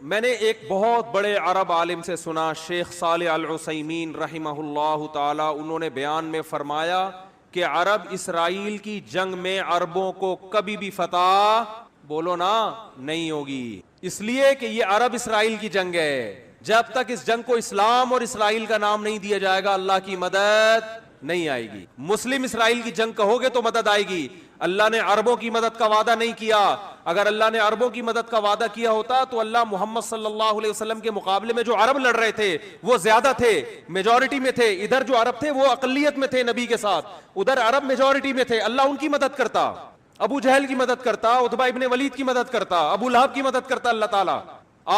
میں نے ایک بہت بڑے عرب عالم سے سنا، شیخ صالح العثیمین رحمہ اللہ تعالی، انہوں نے بیان میں فرمایا کہ عرب اسرائیل کی جنگ میں عربوں کو کبھی بھی فتح بولو نا نہیں ہوگی، اس لیے کہ یہ عرب اسرائیل کی جنگ ہے۔ جب تک اس جنگ کو اسلام اور اسرائیل کا نام نہیں دیا جائے گا اللہ کی مدد نہیں آئے گی۔ مسلم اسرائیل کی جنگ کہو گے تو مدد آئے گی۔ اللہ نے عربوں کی مدد کا وعدہ نہیں کیا، اگر اللہ نے عربوں کی مدد کا وعدہ کیا ہوتا تو اللہ محمد صلی اللہ علیہ وسلم کے مقابلے میں جو عرب لڑ رہے تھے وہ زیادہ تھے، میجورٹی میں تھے، ادھر جو عرب تھے وہ اقلیت میں تھے نبی کے ساتھ، ادھر عرب میجورٹی میں تھے، اللہ ان کی مدد کرتا، ابو جہل کی مدد کرتا، عتبہ ابن ولید کی مدد کرتا، ابو لہب کی مدد کرتا اللہ تعالیٰ،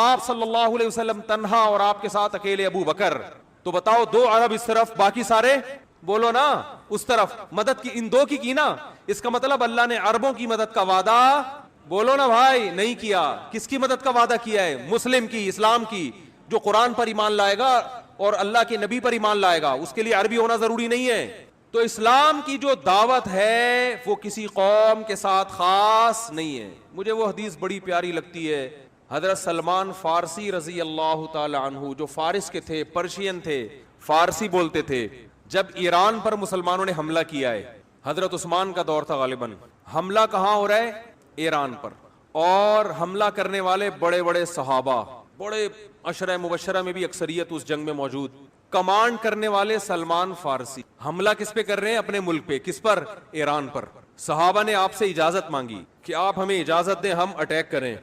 آپ صلی اللہ علیہ وسلم تنہا اور آپ کے ساتھ اکیلے ابو بکر، تو بتاؤ دو عرب اس طرف باقی سارے بولو نا اس طرف، مدد کی ان دو کی نا، اس کا مطلب اللہ نے عربوں کی مدد کا وعدہ بولو نا بھائی نہیں کیا۔ کس کی مدد کا وعدہ کیا ہے؟ مسلم کی، اسلام کی، جو قرآن پر ایمان لائے گا اور اللہ کے نبی پر ایمان لائے گا، اس کے لیے عربی ہونا ضروری نہیں ہے۔ تو اسلام کی جو دعوت ہے وہ کسی قوم کے ساتھ خاص نہیں ہے۔ مجھے وہ حدیث بڑی پیاری لگتی ہے، حضرت سلمان فارسی رضی اللہ تعالی عنہ، جو فارس کے تھے، پرشین تھے، فارسی بولتے تھے، جب ایران پر مسلمانوں نے حملہ کیا ہے، حضرت عثمان کا دور تھا غالباً، حملہ کہاں ہو رہا ہے؟ ایران پر، اور حملہ کرنے والے بڑے بڑے صحابہ، بڑے عشرہ مبشرہ میں بھی اکثریت اس جنگ میں موجود، کمانڈ کرنے والے سلمان فارسی، حملہ کس پہ کر رہے ہیں؟ اپنے ملک پہ، کس پر؟ ایران پر۔ صحابہ نے آپ سے اجازت مانگی کہ آپ ہمیں اجازت دیں ہم اٹیک کریں،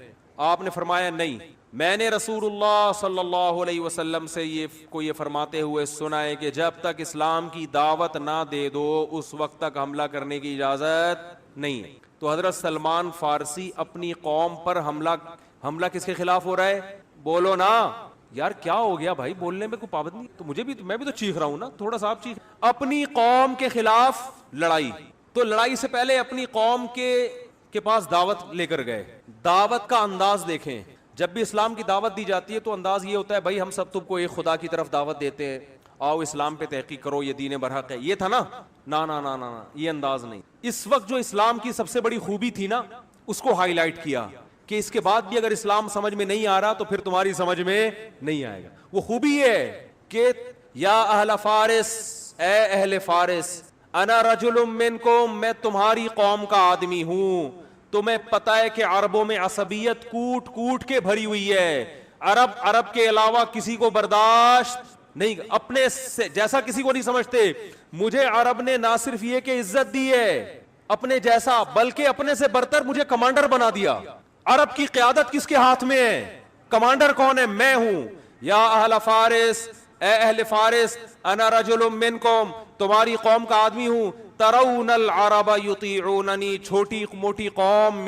آپ نے فرمایا نہیں، میں نے رسول اللہ صلی اللہ علیہ وسلم سے یہ فرماتے ہوئے سنا ہے کہ جب تک اسلام کی دعوت نہ دے دو اس وقت تک حملہ کرنے کی اجازت نہیں ہے۔ تو حضرت سلمان فارسی اپنی قوم پر حملہ کس کے خلاف ہو رہا ہے؟ بولو نا یار، کیا ہو گیا بھائی، بولنے میں کوئی پابندی؟ تو میں بھی تو چیخ رہا ہوں نا، تھوڑا سا آپ چیخ۔ اپنی قوم کے خلاف لڑائی، تو لڑائی سے پہلے اپنی قوم کے پاس دعوت لے کر گئے۔ دعوت کا انداز دیکھیں، جب بھی اسلام کی دعوت دی جاتی ہے تو انداز یہ ہوتا ہے بھائی ہم سب تم کو ایک خدا کی طرف دعوت دیتے ہیں، آؤ اسلام پہ تحقیق کرو، یہ دین برحق ہے، یہ تھا نا؟ نا نا نا نا، یہ انداز نہیں۔ اس وقت جو اسلام کی سب سے بڑی خوبی تھی نا، اس کو ہائی لائٹ کیا کہ اس کے بعد بھی اگر اسلام سمجھ میں نہیں آ رہا تو پھر تمہاری سمجھ میں نہیں آئے گا۔ وہ خوبی یہ ہے کہ یا اہل فارس، اے اہل فارس، انا رجل منکم، میں تمہاری قوم کا آدمی ہوں۔ تمہیں پتہ ہے کہ عربوں میں عصبیت کوٹ کوٹ کے بھری ہوئی ہے، عرب کے علاوہ کسی کو برداشت نہیں، اپنے سے جیسا کسی کو نہیں سمجھتے۔ مجھے عرب نے نہ صرف یہ کہ عزت دی ہے اپنے جیسا، بلکہ اپنے سے برتر مجھے کمانڈر بنا دیا۔ عرب کی قیادت کس کے ہاتھ میں ہے؟ کمانڈر کون ہے؟ میں ہوں۔ یا اہل فارس، اے اہل فارس، انا رجل منکم، تمہاری قوم کا آدمی ہوں۔ ترون العرب یطیعوننی، چھوٹی موٹی قوم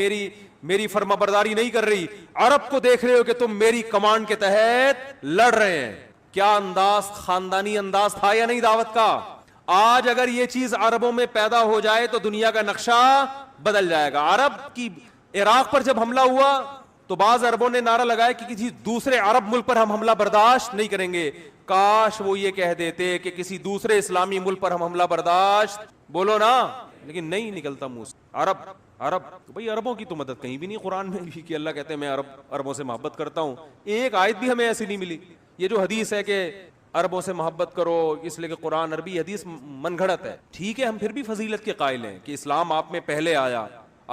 میری فرما برداری نہیں کر رہی، عرب کو دیکھ رہے ہو کہ تم میری کمانڈ کے تحت لڑ رہے ہیں۔ کیا انداز، خاندانی انداز تھا یا نہیں دعوت کا؟ آج اگر یہ چیز عربوں میں پیدا ہو جائے تو دنیا کا نقشہ بدل جائے گا۔ عرب کی عراق پر جب حملہ ہوا تو بعض عربوں نے نعرہ لگایا کہ کسی دوسرے عرب ملک پر ہم حملہ برداشت نہیں کریں گے۔ کاش وہ یہ کہہ دیتے کہ کسی دوسرے اسلامی ملک پر ہم حملہ برداشت بولو نا، لیکن نہیں نکلتا منہ سے۔ عرب تو بھئی عربوں کی تو مدد کہیں بھی نہیں قرآن میں بھی کہ اللہ کہتے ہیں میں عربوں سے محبت کرتا ہوں، ایک آیت بھی ہمیں ایسی نہیں ملی۔ یہ جو حدیث ہے کہ عربوں سے محبت کرو اس لیے کہ قرآن عربی، حدیث من گھڑت ہے۔ ٹھیک ہے، ہم پھر بھی فضیلت کے قائل ہیں کہ اسلام آپ میں پہلے آیا،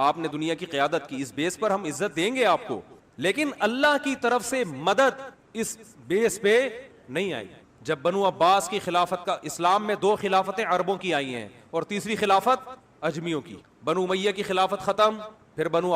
آپ نے دنیا کی قیادت کی، اس بیس پر ہم عزت دیں گے آپ کو، لیکن اللہ کی طرف سے مدد اس بیس پہ نہیں آئی۔ جب بنو عباس کی خلافت کا، اسلام میں دو خلافتیں عربوں کی آئی ہیں اور تیسری خلافت اجمیوں کی، بنو امیہ کی خلافت ختم، پھر بنو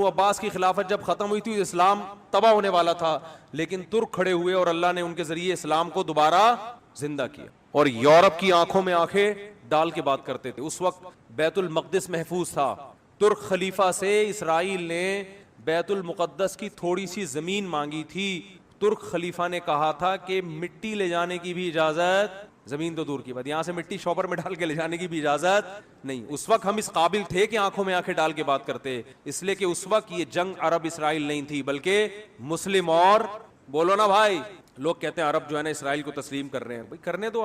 عباس کی خلافت جب ختم ہوئی تھی اسلام تباہ ہونے والا تھا، لیکن ترک کھڑے ہوئے اور اللہ نے ان کے ذریعے اسلام کو دوبارہ زندہ کیا، اور یورپ کی آنکھوں میں آنکھیں ڈال کے بات کرتے تھے۔ اس وقت بیت المقدس محفوظ تھا، ترک خلیفہ سے اسرائیل نے بیت المقدس کی تھوڑی سی زمین مانگی تھی، ترک خلیفہ نے کہا تھا کہ مٹی لے جانے کی بھی اجازت، زمین تو دور کی بات، یہاں سے مٹی شاپر میں ڈال کے لے جانے کی بھی اجازت نہیں۔ اس وقت ہم اس قابل تھے کہ آنکھوں میں آنکھیں ڈال کے بات کرتے، اس لیے کہ اس وقت یہ جنگ عرب اسرائیل نہیں تھی بلکہ مسلم اور بولو نا بھائی۔ لوگ کہتے ہیں عرب جو ہے نا اسرائیل کو تسلیم کر رہے ہیں، بھائی کرنے تو،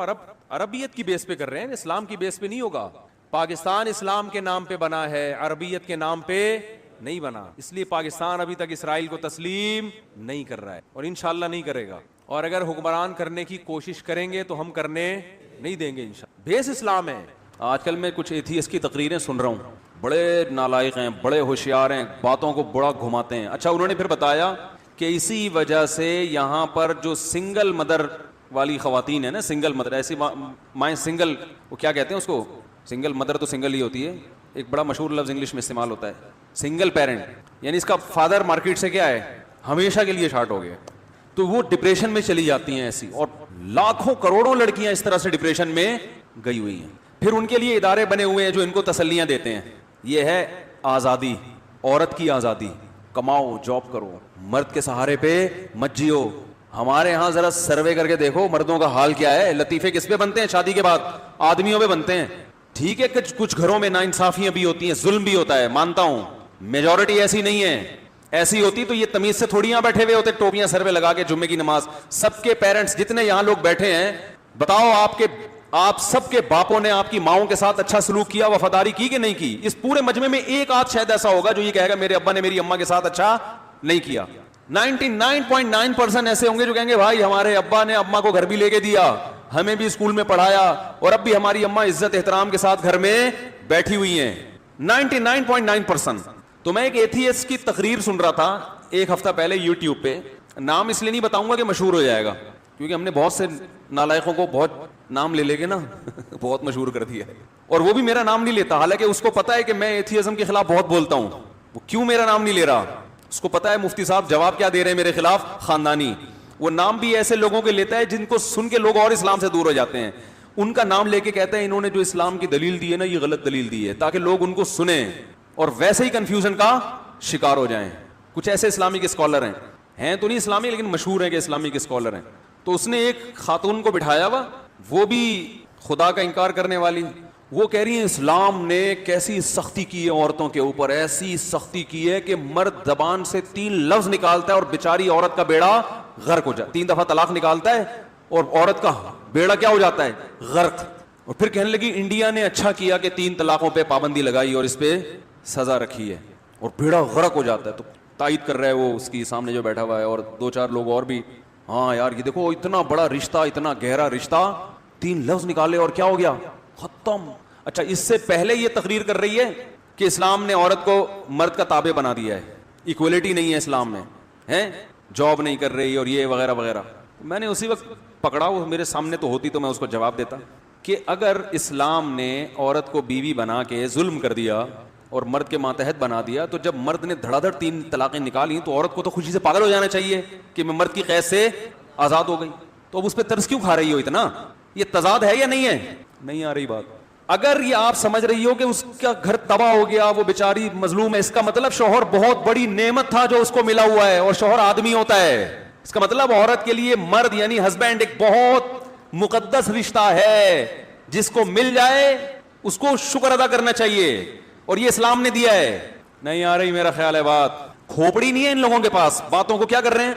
عربیت کی بیس پہ کر رہے ہیں، اسلام کی بیس پہ نہیں ہوگا۔ پاکستان اسلام کے نام پہ بنا ہے، عربیت کے نام پہ نہیں بنا. اس لیے پاکستان ابھی تک اسرائیل کو تسلیم نہیں کر رہا ہے اور انشاءاللہ نہیں کرے گا. اور اگر حکمران کرنے کی کوشش کریں گے تو ہم کرنے نہیں دیں گے انشاءاللہ. بیس اسلام ہے. آج کل میں کچھ ایتھیسٹ کی تقریریں سن رہا ہوں, بڑے نالائق ہیں, بڑے ہوشیار ہیں, باتوں کو بڑا گھماتے ہیں. اچھا, انہوں نے پھر بتایا کہ اسی وجہ سے یہاں پر جو سنگل مدر والی خواتین ہیں نا, سنگل مدر, ایسی مائیں سنگل, وہ کیا کہتے ہیں اس کو, سنگل مدر تو سنگل ہی ہوتی ہے, ایک بڑا مشہور لفظ انگلش میں استعمال ہوتا ہے سنگل پیرنٹ, یعنی اس کا فادر مارکیٹ سے کیا ہے, ہمیشہ کے لیے شارٹ ہو گیا. تو وہ ڈپریشن میں چلی جاتی ہیں ایسی, اور لاکھوں کروڑوں لڑکیاں اس طرح سے ڈپریشن میں گئی ہوئی ہیں. پھر ان کے لیے ادارے بنے ہوئے ہیں جو ان کو تسلیاں دیتے ہیں. یہ ہے آزادی, عورت کی آزادی, کماؤ, جاب کرو, مرد کے سہارے پہ مت جیو. ہمارے ہاں ذرا سروے کر کے دیکھو مردوں کا حال کیا ہے. لطیفے کس پہ بنتے ہیں شادی کے بعد؟ آدمیوں پہ بنتے ہیں. ٹھیک ہے کہ کچھ گھروں میں ناانصافیاں بھی ہوتی ہیں, ظلم بھی ہوتا ہے, مانتا ہوں, میجورٹی ایسی نہیں ہے. ایسی ہوتی تو یہ تمیز سے تھوڑی یہاں بیٹھے ہوئے ہوتے ٹوپیاں سر پہ لگا کے جمعے کی نماز. سب کے پیرنٹس جتنے یہاں لوگ بیٹھے ہیں, بتاؤ آپ سب کے باپوں نے آپ کی ماؤں کے ساتھ اچھا سلوک کیا, وفاداری کی کہ نہیں کی؟ اس پورے مجمع میں ایک آدھ شاید ایسا ہوگا جو یہ کہے گا میرے ابا نے میری اماں کے ساتھ اچھا نہیں کیا. 99.9% ایسے ہوں گے جو کہیں گے بھائی ہمارے ابا نے اماں کو گھر بھی لے کے دیا, ہمیں بھی اسکول میں پڑھایا, اور اب بھی ہماری اماں عزت احترام کے ساتھ گھر میں بیٹھی ہوئی ہیں. 99.9%. تو میں ایک ایتھیسٹ کی تقریر سن رہا تھا ایک ہفتہ پہلے یوٹیوب پہ. نام اس لیے نہیں بتاؤں گا کہ مشہور ہو جائے گا, کیونکہ ہم نے بہت سے نالائقوں کو بہت نام لے کے نا بہت مشہور کر دیا ہے, اور وہ بھی میرا نام نہیں لیتا, حالانکہ اس کو پتا ہے کہ میں ایتھیزم کے خلاف بہت بولتا ہوں. وہ کیوں میرا نام نہیں لے رہا؟ اس کو پتا ہے مفتی صاحب جواب کیا دے رہے ہیں میرے خلاف, خاندانی. وہ نام بھی ایسے لوگوں کے لیتا ہے جن کو سن کے لوگ اور اسلام سے دور ہو جاتے ہیں. ان کا نام لے کے کہتے ہیں انہوں نے جو اسلام کی دلیل دی ہے نا, یہ غلط دلیل دی ہے, تاکہ لوگ ان کو سنیں اور ویسے ہی کنفیوژن کا شکار ہو جائیں. کچھ ایسے اسلامک اسکالر ہیں تو نہیں اسلامی لیکن مشہور ہیں کہ اسلامک اسکالر ہیں. تو اس نے ایک خاتون کو بٹھایا ہوا, وہ بھی خدا کا انکار کرنے والی. وہ کہہ رہی ہیں اسلام نے کیسی سختی کی ہے عورتوں کے اوپر, ایسی سختی کی ہے کہ مرد زبان سے 3 لفظ نکالتا ہے اور بیچاری عورت کا بیڑا غرق ہو جاتا ہے. 3 دفعہ طلاق نکالتا ہے اور عورت کا بیڑا کیا ہو جاتا ہے, غرق. اور پھر کہنے لگی انڈیا نے اچھا کیا کہ 3 طلاقوں پہ پابندی لگائی اور اس پہ سزا رکھی ہے, اور بیڑا غرق ہو جاتا ہے. تو تائید کر رہا ہے وہ اس کی سامنے جو بیٹھا ہوا ہے, اور 2-4 لوگ اور بھی. ہاں یار یہ دیکھو اتنا بڑا رشتہ, اتنا گہرا رشتہ, 3 لفظ نکالے اور کیا ہو گیا, ختم. اچھا, اس سے پہلے یہ تقریر کر رہی ہے کہ اسلام نے عورت کو مرد کا تابع بنا دیا ہے, ایکولیٹی نہیں ہے اسلام میں, ہیں جاب نہیں کر رہی اور یہ وغیرہ وغیرہ. میں نے اسی وقت پکڑا, وہ میرے سامنے تو ہوتی تو میں اس کو جواب دیتا کہ اگر اسلام نے عورت کو بیوی بنا کے ظلم کر دیا اور مرد کے ماتحت بنا دیا, تو جب مرد نے دھڑا دھڑ 3 طلاقیں نکالی تو عورت کو تو خوشی سے پاگل ہو جانا چاہیے کہ میں مرد کی قید سے آزاد ہو گئی. تو اب اس پہ ترس کیوں کھا رہی ہو اتنا؟ یہ تضاد ہے یا نہیں ہے؟ نہیں آ رہی بات. اگر یہ آپ سمجھ رہی ہو کہ اس کا گھر تباہ ہو گیا, وہ بیچاری مظلوم ہے, اس کا مطلب شوہر بہت بڑی نعمت تھا جو اس کو ملا ہوا ہے, اور شوہر آدمی ہوتا ہے. اس کا مطلب عورت کے لیے مرد یعنی ہسبینڈ ایک بہت مقدس رشتہ ہے, جس کو مل جائے اس کو شکر ادا کرنا چاہیے, اور یہ اسلام نے دیا ہے. نہیں آ رہی میرا خیال ہے بات. کھوپڑی نہیں ہے ان لوگوں کے پاس, باتوں کو کیا کر رہے ہیں,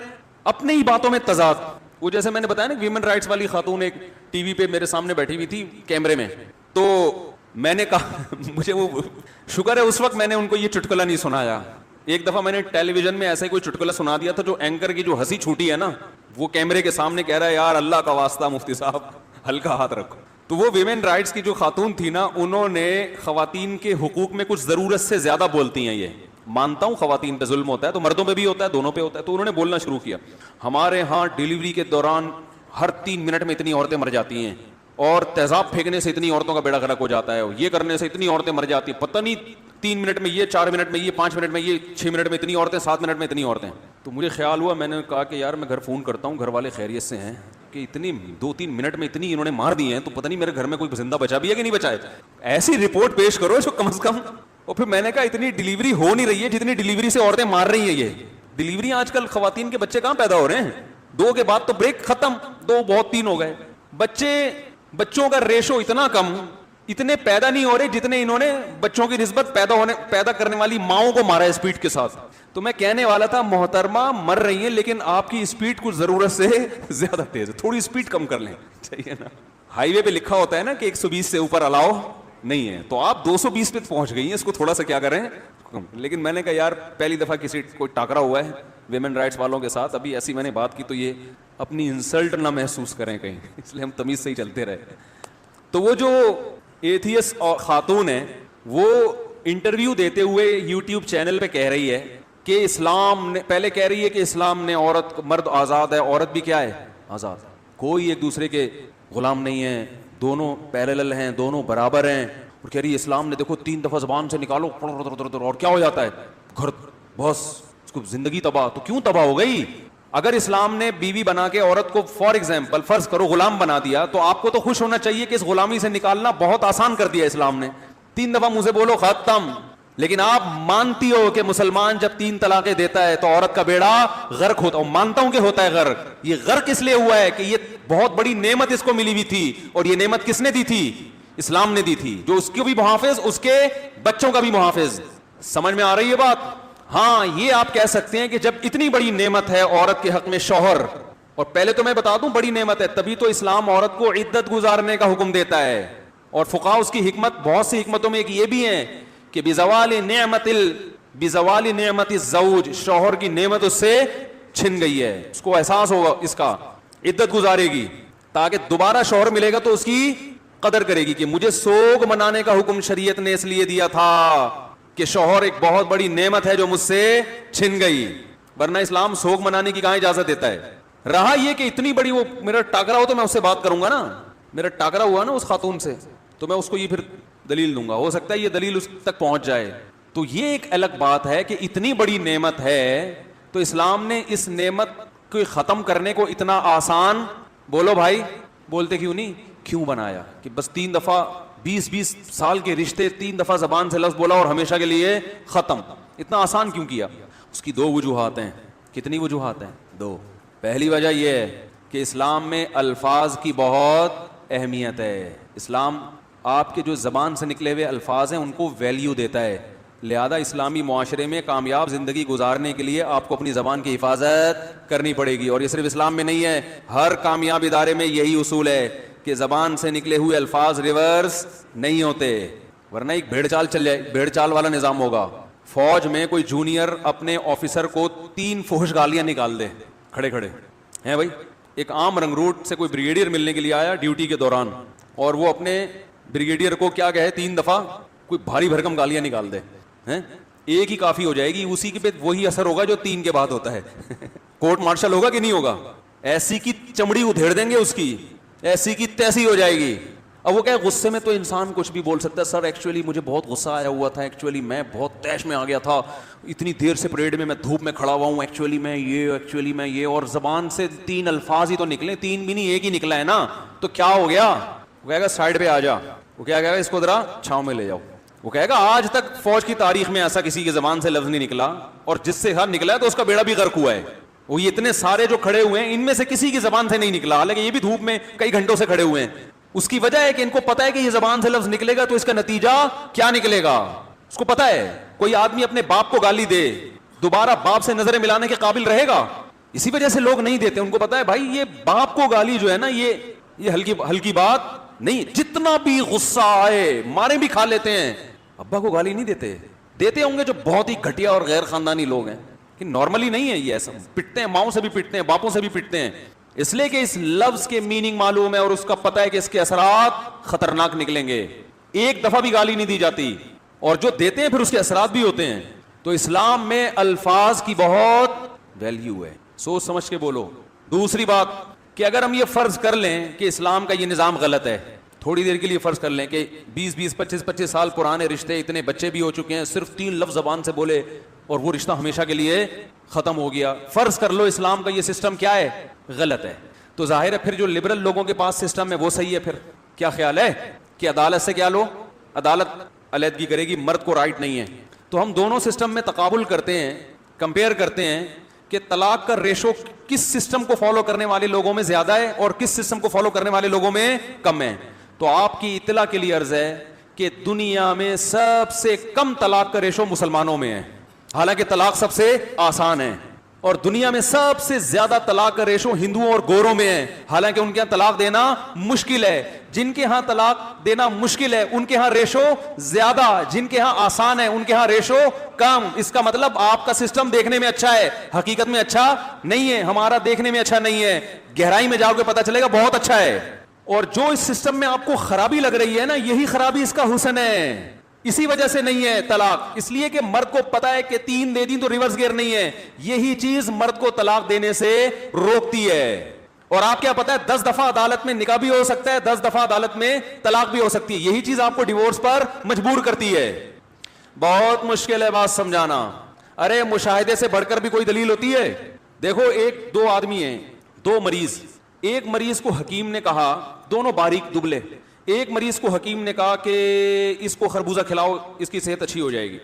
اپنے ہی باتوں میں تضاد. وہ جیسے میں نے بتایا نا ویمن رائٹس والی خاتون ایک ٹی وی پہ میرے سامنے بیٹھی ہوئی تھی کیمرے میں, تو میں نے کہا مجھے وہ شکر ہے اس وقت میں نے ان کو یہ چٹکلا نہیں سنایا. ایک دفعہ میں نے ٹیلی ویژن میں ایسا کوئی چٹکلا سنا دیا تھا جو اینکر کی جو ہنسی چھوٹی ہے نا, وہ کیمرے کے سامنے کہہ رہا ہے یار اللہ کا واسطہ مفتی صاحب ہلکا ہاتھ رکھو. تو وہ ویمن رائٹس کی جو خاتون تھی نا, انہوں نے خواتین کے حقوق میں کچھ ضرورت سے زیادہ بولتی ہیں. یہ مانتا ہوں خواتین پہ ظلم ہوتا ہے تو مردوں پہ بھی ہوتا ہے, دونوں پہ ہوتا ہے. تو انہوں نے بولنا شروع کیا ہمارے ہاں ڈیلیوری کے دوران ہر 3 منٹ میں اتنی عورتیں مر جاتی ہیں, اور تیزاب پھینکنے سے اتنی عورتوں کا بیڑا غرق ہو جاتا ہے, یہ کرنے سے اتنی عورتیں مر جاتی ہیں, پتہ نہیں 3 منٹ میں یہ, 4 منٹ میں یہ, 5 منٹ میں یہ, 6 منٹ میں اتنی عورتیں, 7 منٹ میں اتنی عورتیں. تو مجھے خیال ہوا, میں نے کہا کہ یار میں گھر فون کرتا ہوں, گھر والے خیریت سے ہیں کہ اتنی 2-3 منٹ میں اتنی انہوں نے مار دی ہیں, تو پتہ نہیں میرے گھر میں کوئی زندہ بچا بھی ہے کہ نہیں بچا ہے. ایسی رپورٹ پیش کرو جو کم از کم. اور پھر میں نے کہا اتنی ڈلیوری ہو نہیں رہی ہے جتنی ڈلیوری سے عورتیں مار رہی ہیں. یہ ڈلیوری آج کل خواتین کے بچے کہاں پیدا ہو رہے ہیں, 2 کے بعد تو بریک ختم, 2 بہت 3 ہو گئے. بچوں کا ریشو اتنا کم, اتنے پیدا نہیں ہو رہے جتنے انہوں نے بچوں کی نسبت پیدا کرنے والی ماؤں کو مارا ہے اسپیڈ کے ساتھ. تو میں کہنے والا تھا محترمہ مر رہی ہیں لیکن آپ کی اسپیڈ کچھ ضرورت سے زیادہ تیز ہے, تھوڑی اسپیڈ کم کر لیں, چاہیے نا. ہائی وے پہ لکھا ہوتا ہے نا کہ 120 سے اوپر الاؤ نہیں ہے. تو آپ 220 پہ پہنچ گئی ہیں, اس کو تھوڑا سا کیا کریں. لیکن میں نے کہا یار پہلی دفعہ کسی کوئی ٹاکرا ہوا ہے ویمن رائٹس والوں کے ساتھ, ابھی ایسی میں نے بات کی تو یہ اپنی انسلٹ نہ محسوس کریں کہیں, اس لیے ہم تمیز سے ہی چلتے رہے. تو وہ جو ایتھیس خاتون ہے وہ انٹرویو دیتے ہوئے یوٹیوب چینل پہ کہہ رہی ہے کہ اسلام نے, پہلے کہہ رہی ہے کہ اسلام نے عورت, مرد آزاد ہے, عورت بھی کیا ہے آزاد, کوئی ایک دوسرے کے غلام نہیں ہے, دونوں پیرلل ہیں, دونوں برابر ہیں. اور کہہ رہی ہے اسلام نے دیکھو 3 دفعہ زبان سے نکالو اور کیا ہو جاتا ہے گھر, بس اس کو زندگی تباہ. تو کیوں تباہ ہو گئی؟ اگر اسلام نے بیوی بنا کے عورت کو فار ایگزامپل فرض کرو غلام بنا دیا, تو آپ کو تو خوش ہونا چاہیے کہ اس غلامی سے نکالنا بہت آسان کر دیا اسلام نے. 3 دفعہ منہ سے بولو ختم. لیکن آپ مانتی ہو کہ مسلمان جب 3 طلاقیں دیتا ہے تو عورت کا بیڑا غرق ہوتا ہے. مانتا ہوں کہ ہوتا ہے غرق. یہ غرق اس لیے ہوا ہے کہ یہ بہت بڑی نعمت اس کو ملی ہوئی تھی, اور یہ نعمت کس نے دی تھی؟ اسلام نے دی تھی, جو اس کو بھی محافظ, اس کے بچوں کا بھی محافظ. سمجھ میں آ رہی ہے بات؟ ہاں, یہ آپ کہہ سکتے ہیں کہ جب اتنی بڑی نعمت ہے عورت کے حق میں شوہر, اور پہلے تو میں بتا دوں بڑی نعمت ہے, تبھی تو اسلام عورت کو عدت گزارنے کا حکم دیتا ہے. اور فقہاء اس کی حکمت, بہت سی حکمتوں میں ایک یہ بھی ہے کہ بزوال نعمت الزوج, شوہر کی نعمت اس سے چھن گئی ہے, اس کو احساس ہوگا اس کا, عدت گزارے گی تاکہ دوبارہ شوہر ملے گا تو اس کی قدر کرے گی کہ مجھے سوگ منانے کا حکم شریعت نے اس لیے دیا تھا کہ شوہر ایک بہت بڑی نعمت ہے جو مجھ سے چھن گئی, ورنہ اسلام سوگ منانے کی کہاں اجازت دیتا ہے. رہا یہ کہ اتنی بڑی, وہ میرا ٹاکرا ہو تو میں اس سے بات کروں گا نا, میرا ٹاکرا ہوا نا اس خاتون سے, تو میں اس کو یہ پھر دلیل دوں گا, ہو سکتا ہے یہ دلیل اس تک پہنچ جائے. تو یہ ایک الگ بات ہے کہ اتنی بڑی نعمت ہے تو اسلام نے اس نعمت کو ختم کرنے کو اتنا آسان, بولو بھائی, بولتے کیوں نہیں, کیوں بنایا کہ بس 3 دفعہ 20 سال کے رشتے 3 دفعہ زبان سے لفظ بولا اور ہمیشہ کے لیے ختم, اتنا آسان کیوں کیا؟ اس کی 2 وجوہات ہیں. کتنی وجوہات ہیں؟ 2. پہلی وجہ یہ ہے کہ اسلام میں الفاظ کی بہت اہمیت ہے. اسلام آپ کے جو زبان سے نکلے ہوئے الفاظ ہیں ان کو ویلیو دیتا ہے, لہذا اسلامی معاشرے میں کامیاب زندگی گزارنے کے لیے آپ کو اپنی زبان کی حفاظت کرنی پڑے گی. اور یہ صرف اسلام میں نہیں ہے, ہر کامیاب ادارے میں یہی اصول ہے کہ زبان سے نکلے ہوئے الفاظ ریورس نہیں ہوتے, ورنہ ایک بھیڑ چال چل جائے, بھیڑ چال والا نظام ہوگا. فوج میں کوئی جونیئر اپنے آفیسر کو 3 فحش گالیاں نکال دے کھڑے کھڑے ہیں بھائی. ایک عام رنگروٹ سے کوئی بریگیڈیئر ملنے کے لیے آیا ڈیوٹی کے دوران, اور وہ اپنے بریگیڈیئر کو کیا کہے 3 دفعہ کوئی بھاری بھرکم گالیاں نکال دے, ہیں ایک ہی کافی ہو جائے گی, اسی کے پہ وہی اثر ہوگا جو 3 کے بعد ہوتا ہے. کورٹ مارشل ہوگا کہ نہیں ہوگا؟ ایسی کی چمڑی ادھیڑ دیں گے اس کی, ایسی کی تیسی ہو جائے گی. اب وہ کیا, غصے میں تو انسان کچھ بھی بول سکتا ہے, سر ایکچولی مجھے بہت غصہ آیا ہوا تھا, ایکچولی میں بہت تیش میں آ گیا تھا, اتنی دیر سے پریڈ میں دھوپ میں کھڑا ہوا ہوں, ایکچولی میں یہ, اور زبان سے 3 الفاظ ہی تو نکلے, 3 بھی نہیں, ایک ہی نکلا ہے نا, تو کیا ہو گیا؟ وہ کہے گا سائڈ پہ آ جا, وہ کیا کہے گا اس کو ذرا چھاؤں میں لے جاؤ. وہ کہے گا آج تک فوج کی تاریخ میں ایسا کسی کی زبان سے لفظ نہیں نکلا, اور جس سے ہر نکلا ہے تو اس کا بیڑا بھی غرق ہوا ہے. وہ یہ اتنے سارے جو کھڑے ہوئے ہیں ان میں سے کسی کی زبان سے نہیں نکلا, حالانکہ یہ بھی دھوپ میں کئی گھنٹوں سے کھڑے ہوئے ہیں. اس کی وجہ ہے کہ ان کو پتا ہے کہ یہ زبان سے لفظ نکلے گا تو اس کا نتیجہ کیا نکلے گا, اس کو پتا ہے. کوئی آدمی اپنے باپ کو گالی دے, دوبارہ باپ سے نظریں ملانے کے قابل رہے گا؟ اسی وجہ سے لوگ نہیں دیتے, ان کو پتا ہے بھائی یہ باپ کو گالی جو ہے نا یہ ہلکی بات نہیں, جتنا بھی غصہ آئے مارے بھی کھا لیتے ہیں, ابا کو گالی نہیں دیتے ہوں گے جو بہت ہی گھٹیا اور غیر خاندانی لوگ ہیں, کہ نارملی نہیں ہے یہ ایسا, پٹتے ہیں, ماؤں سے بھی پٹتے ہیں, باپوں سے بھی پٹتے ہیں, اس لیے کہ اس لفظ کے میننگ معلوم ہے اور اس کا پتہ ہے کہ اس کے اثرات خطرناک نکلیں گے. ایک دفعہ بھی گالی نہیں دی جاتی, اور جو دیتے ہیں پھر اس کے اثرات بھی ہوتے ہیں. تو اسلام میں الفاظ کی بہت ویلیو ہے, سوچ سمجھ کے بولو. دوسری بات کہ اگر ہم یہ فرض کر لیں کہ اسلام کا یہ نظام غلط ہے, تھوڑی دیر کے لیے فرض کر لیں کہ 20-25 سال پرانے رشتے, اتنے بچے بھی ہو چکے ہیں, صرف 3 لفظ زبان سے بولے اور وہ رشتہ ہمیشہ کے لیے ختم ہو گیا. فرض کر لو اسلام کا یہ سسٹم کیا ہے, غلط ہے, تو ظاہر ہے پھر جو لبرل لوگوں کے پاس سسٹم ہے وہ صحیح ہے. پھر کیا خیال ہے کہ عدالت سے کیا لو, عدالت علیحدگی کرے گی, مرد کو رائٹ نہیں ہے. تو ہم دونوں سسٹم میں تقابل کرتے ہیں, کمپیئر کرتے ہیں کہ طلاق کا ریشو کس سسٹم کو فالو کرنے والے لوگوں میں زیادہ ہے اور کس سسٹم کو فالو کرنے والے لوگوں میں کم ہے. تو آپ کی اطلاع کے لیے عرض ہے کہ دنیا میں سب سے کم طلاق کا ریشو مسلمانوں میں ہے, حالانکہ طلاق سب سے آسان ہے. اور دنیا میں سب سے زیادہ طلاق کا ریشو ہندوؤں اور گوروں میں ہے, حالانکہ ان کے یہاں طلاق دینا مشکل ہے. جن کے ہاں طلاق دینا مشکل ہے ان کے ہاں ریشو زیادہ, جن کے ہاں آسان ہے ان کے ہاں ریشو کم. اس کا مطلب آپ کا سسٹم دیکھنے میں اچھا ہے, حقیقت میں اچھا نہیں ہے. ہمارا دیکھنے میں اچھا نہیں ہے, گہرائی میں جاؤ گے پتہ چلے گا بہت اچھا ہے. اور جو اس سسٹم میں آپ کو خرابی لگ رہی ہے نا, یہی خرابی اس کا حسن ہے. اسی وجہ سے نہیں ہے طلاق, اس لیے کہ مرد کو پتا ہے کہ 3 دے دی تو ریورس گیئر نہیں ہے. یہی چیز مرد کو طلاق دینے سے روکتی ہے. اور آپ کیا پتا ہے 10 دفعہ عدالت میں نکاح بھی ہو سکتا ہے, 10 دفعہ عدالت میں طلاق بھی ہو سکتی ہے. یہی چیز آپ کو ڈیورس پر مجبور کرتی ہے. بہت مشکل ہے بات سمجھانا. ارے مشاہدے سے بڑھ کر بھی کوئی دلیل ہوتی ہے. دیکھو 2 آدمی ہیں, 2 مریض. ایک مریض کو حکیم نے کہا, دونوں باریک دبلے, ایک مریض کو حکیم نے کہا کہ اس کو خربوزہ کھلاؤ اس کی صحت اچھی ہو جائے گی.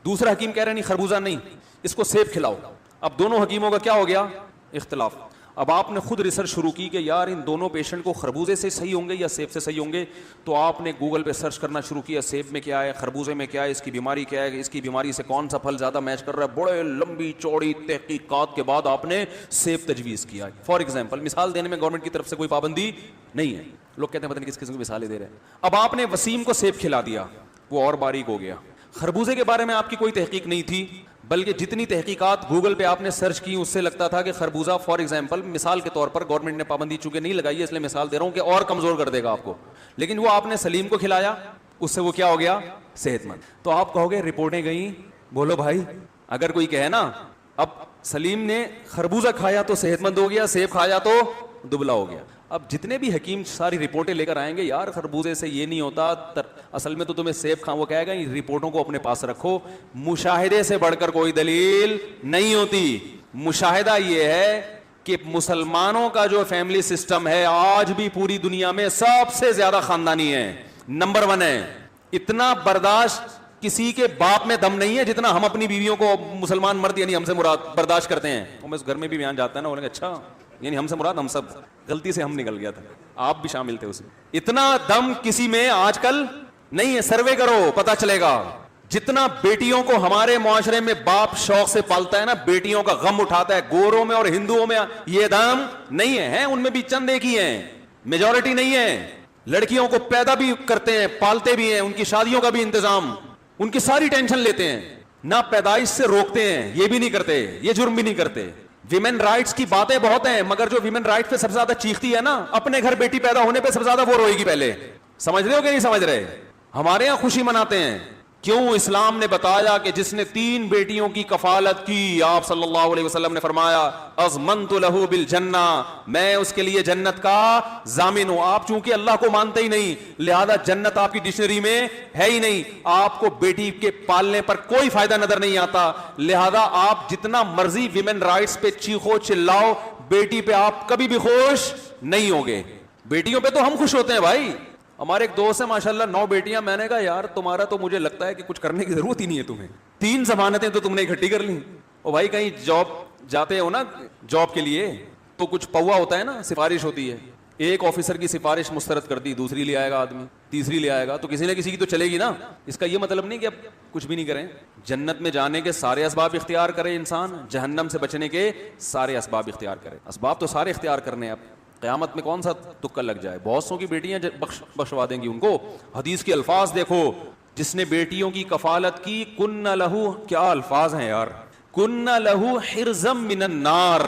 دوسرا حکیم کہہ رہے نہیں خربوزہ نہیں, اس کو سیب کھلاؤ. اب دونوں حکیموں کا کیا ہو گیا, اختلاف. اب آپ نے خود ریسرچ شروع کی کہ یار ان دونوں پیشنٹ کو خربوزے سے صحیح ہوں گے یا سیب سے صحیح ہوں گے. تو آپ نے گوگل پہ سرچ کرنا شروع کیا, سیب میں کیا ہے, خربوزے میں کیا ہے, اس کی بیماری کیا ہے, اس کی بیماری سے کون سا پھل زیادہ میچ کر رہا ہے. بڑے لمبی چوڑی تحقیقات کے بعد آپ نے سیب تجویز کیا. فار ایگزامپل, مثال دینے میں گورنمنٹ کی طرف سے کوئی پابندی نہیں ہے. لوگ کہتے ہیں پتہ نہیں کس قسم کی مثالیں دے رہے ہیں. اب آپ نے وسیم کو سیب کھلا دیا, وہ اور باریک ہو گیا. خربوزے کے بارے میں آپ کی کوئی تحقیق نہیں تھی, بلکہ جتنی تحقیقات گوگل پہ آپ نے سرچ کی اس سے لگتا تھا کہ خربوزہ فار ایگزامپل مثال کے طور پر, گورنمنٹ نے پابندی چونکہ نہیں لگائی ہے اس لیے مثال دے رہا ہوں کہ اور کمزور کر دے گا آپ کو, لیکن وہ آپ نے سلیم کو کھلایا, اس سے وہ کیا ہو گیا, صحت مند. تو آپ کہو گے رپورٹیں گئیں, بولو بھائی. اگر کوئی کہے نا اب سلیم نے خربوزہ کھایا تو صحت مند ہو گیا, سیب کھایا تو دبلا ہو گیا. اب جتنے بھی حکیم ساری رپورٹیں لے کر آئیں گے, یار خربوزے سے یہ نہیں ہوتا, اصل میں تو تمہیں سیب کھا, وہ کہے گا ان رپورٹوں کو اپنے پاس رکھو. مشاہدے سے بڑھ کر کوئی دلیل نہیں ہوتی. مشاہدہ یہ ہے کہ مسلمانوں کا جو فیملی سسٹم ہے آج بھی پوری دنیا میں سب سے زیادہ خاندانی ہے, نمبر 1 ہے. اتنا برداشت کسی کے باپ میں دم نہیں ہے جتنا ہم اپنی بیویوں کو مسلمان مرد یعنی ہم سے مراد برداشت کرتے ہیں. اور اس گھر میں بھی بیان جاتا ہے نا, بولیں اچھا یعنی ہم سے مراد ہم سب, غلطی سے ہم نکل گیا تھا, آپ بھی شامل تھے اس میں. اتنا دم کسی میں آج کل نہیں ہے. سروے کرو پتا چلے گا. جتنا بیٹیوں کو ہمارے معاشرے میں باپ شوق سے پالتا ہے نا, بیٹیوں کا غم اٹھاتا ہے, گوروں میں اور ہندوؤں میں یہ دم نہیں ہے. ان میں بھی چند ایک ہی ہیں, میجورٹی نہیں ہے. لڑکیوں کو پیدا بھی کرتے ہیں, پالتے بھی ہیں, ان کی شادیوں کا بھی انتظام, ان کی ساری ٹینشن لیتے ہیں. نہ پیدائش سے روکتے ہیں, یہ بھی نہیں کرتے, یہ جرم بھی نہیں کرتے. ویمن رائٹس کی باتیں بہت ہیں, مگر جو ویمن رائٹس پہ سب سے زیادہ چیختی ہے نا, اپنے گھر بیٹی پیدا ہونے پہ سب سے زیادہ وہ روئے گی پہلے. سمجھ رہے ہو کہ نہیں سمجھ رہے؟ ہمارے یہاں خوشی مناتے ہیں. کیوں؟ اسلام نے بتایا کہ جس نے 3 بیٹیوں کی کفالت کی, آپ صلی اللہ علیہ وسلم نے فرمایا اضمنت لہ بالجنہ, میں اس کے لیے جنت کا ضامن ہوں. آپ چونکہ اللہ کو مانتے ہی نہیں, لہذا جنت آپ کی ڈکشنری میں ہے ہی نہیں. آپ کو بیٹی کے پالنے پر کوئی فائدہ نظر نہیں آتا, لہذا آپ جتنا مرضی ویمن رائٹس پہ چیخو چلاؤ, بیٹی پہ آپ کبھی بھی خوش نہیں ہوگے. بیٹیوں پہ تو ہم خوش ہوتے ہیں بھائی. ہمارے ایک دوست ہے ماشاءاللہ 9 بیٹیاں. میں نے کہا یار تمہارا تو مجھے لگتا ہے کہ کچھ کرنے کی ضرورت ہی نہیں ہے تمہیں, 3 ضمانتیں تو تم نے اکٹھی کر لی. او بھائی کہیں جاب جاتے ہو نا, جاب کے لیے تو کچھ پوا ہوتا ہے نا, سفارش ہوتی ہے. ایک آفیسر کی سفارش مسترد کر دی, دوسری لے آئے گا آدمی, تیسری لے آئے گا, تو کسی نہ کسی کی تو چلے گی نا. اس کا یہ مطلب نہیں کہ اب کچھ بھی نہیں کریں. جنت میں جانے کے سارے اسباب اختیار کرے انسان, جہنم سے بچنے کے سارے اسباب اختیار کرے. اسباب تو سارے اختیار کرنے ہیں. اب قیامت میں کون سا تکا لگ جائے, بہت سو کی بیٹیاں بخشوا دیں گی ان کو. حدیث کے الفاظ دیکھو, جس نے بیٹیوں کی کفالت کی, کن لہو, کیا الفاظ ہیں یار, کن لہو حرزم من النار,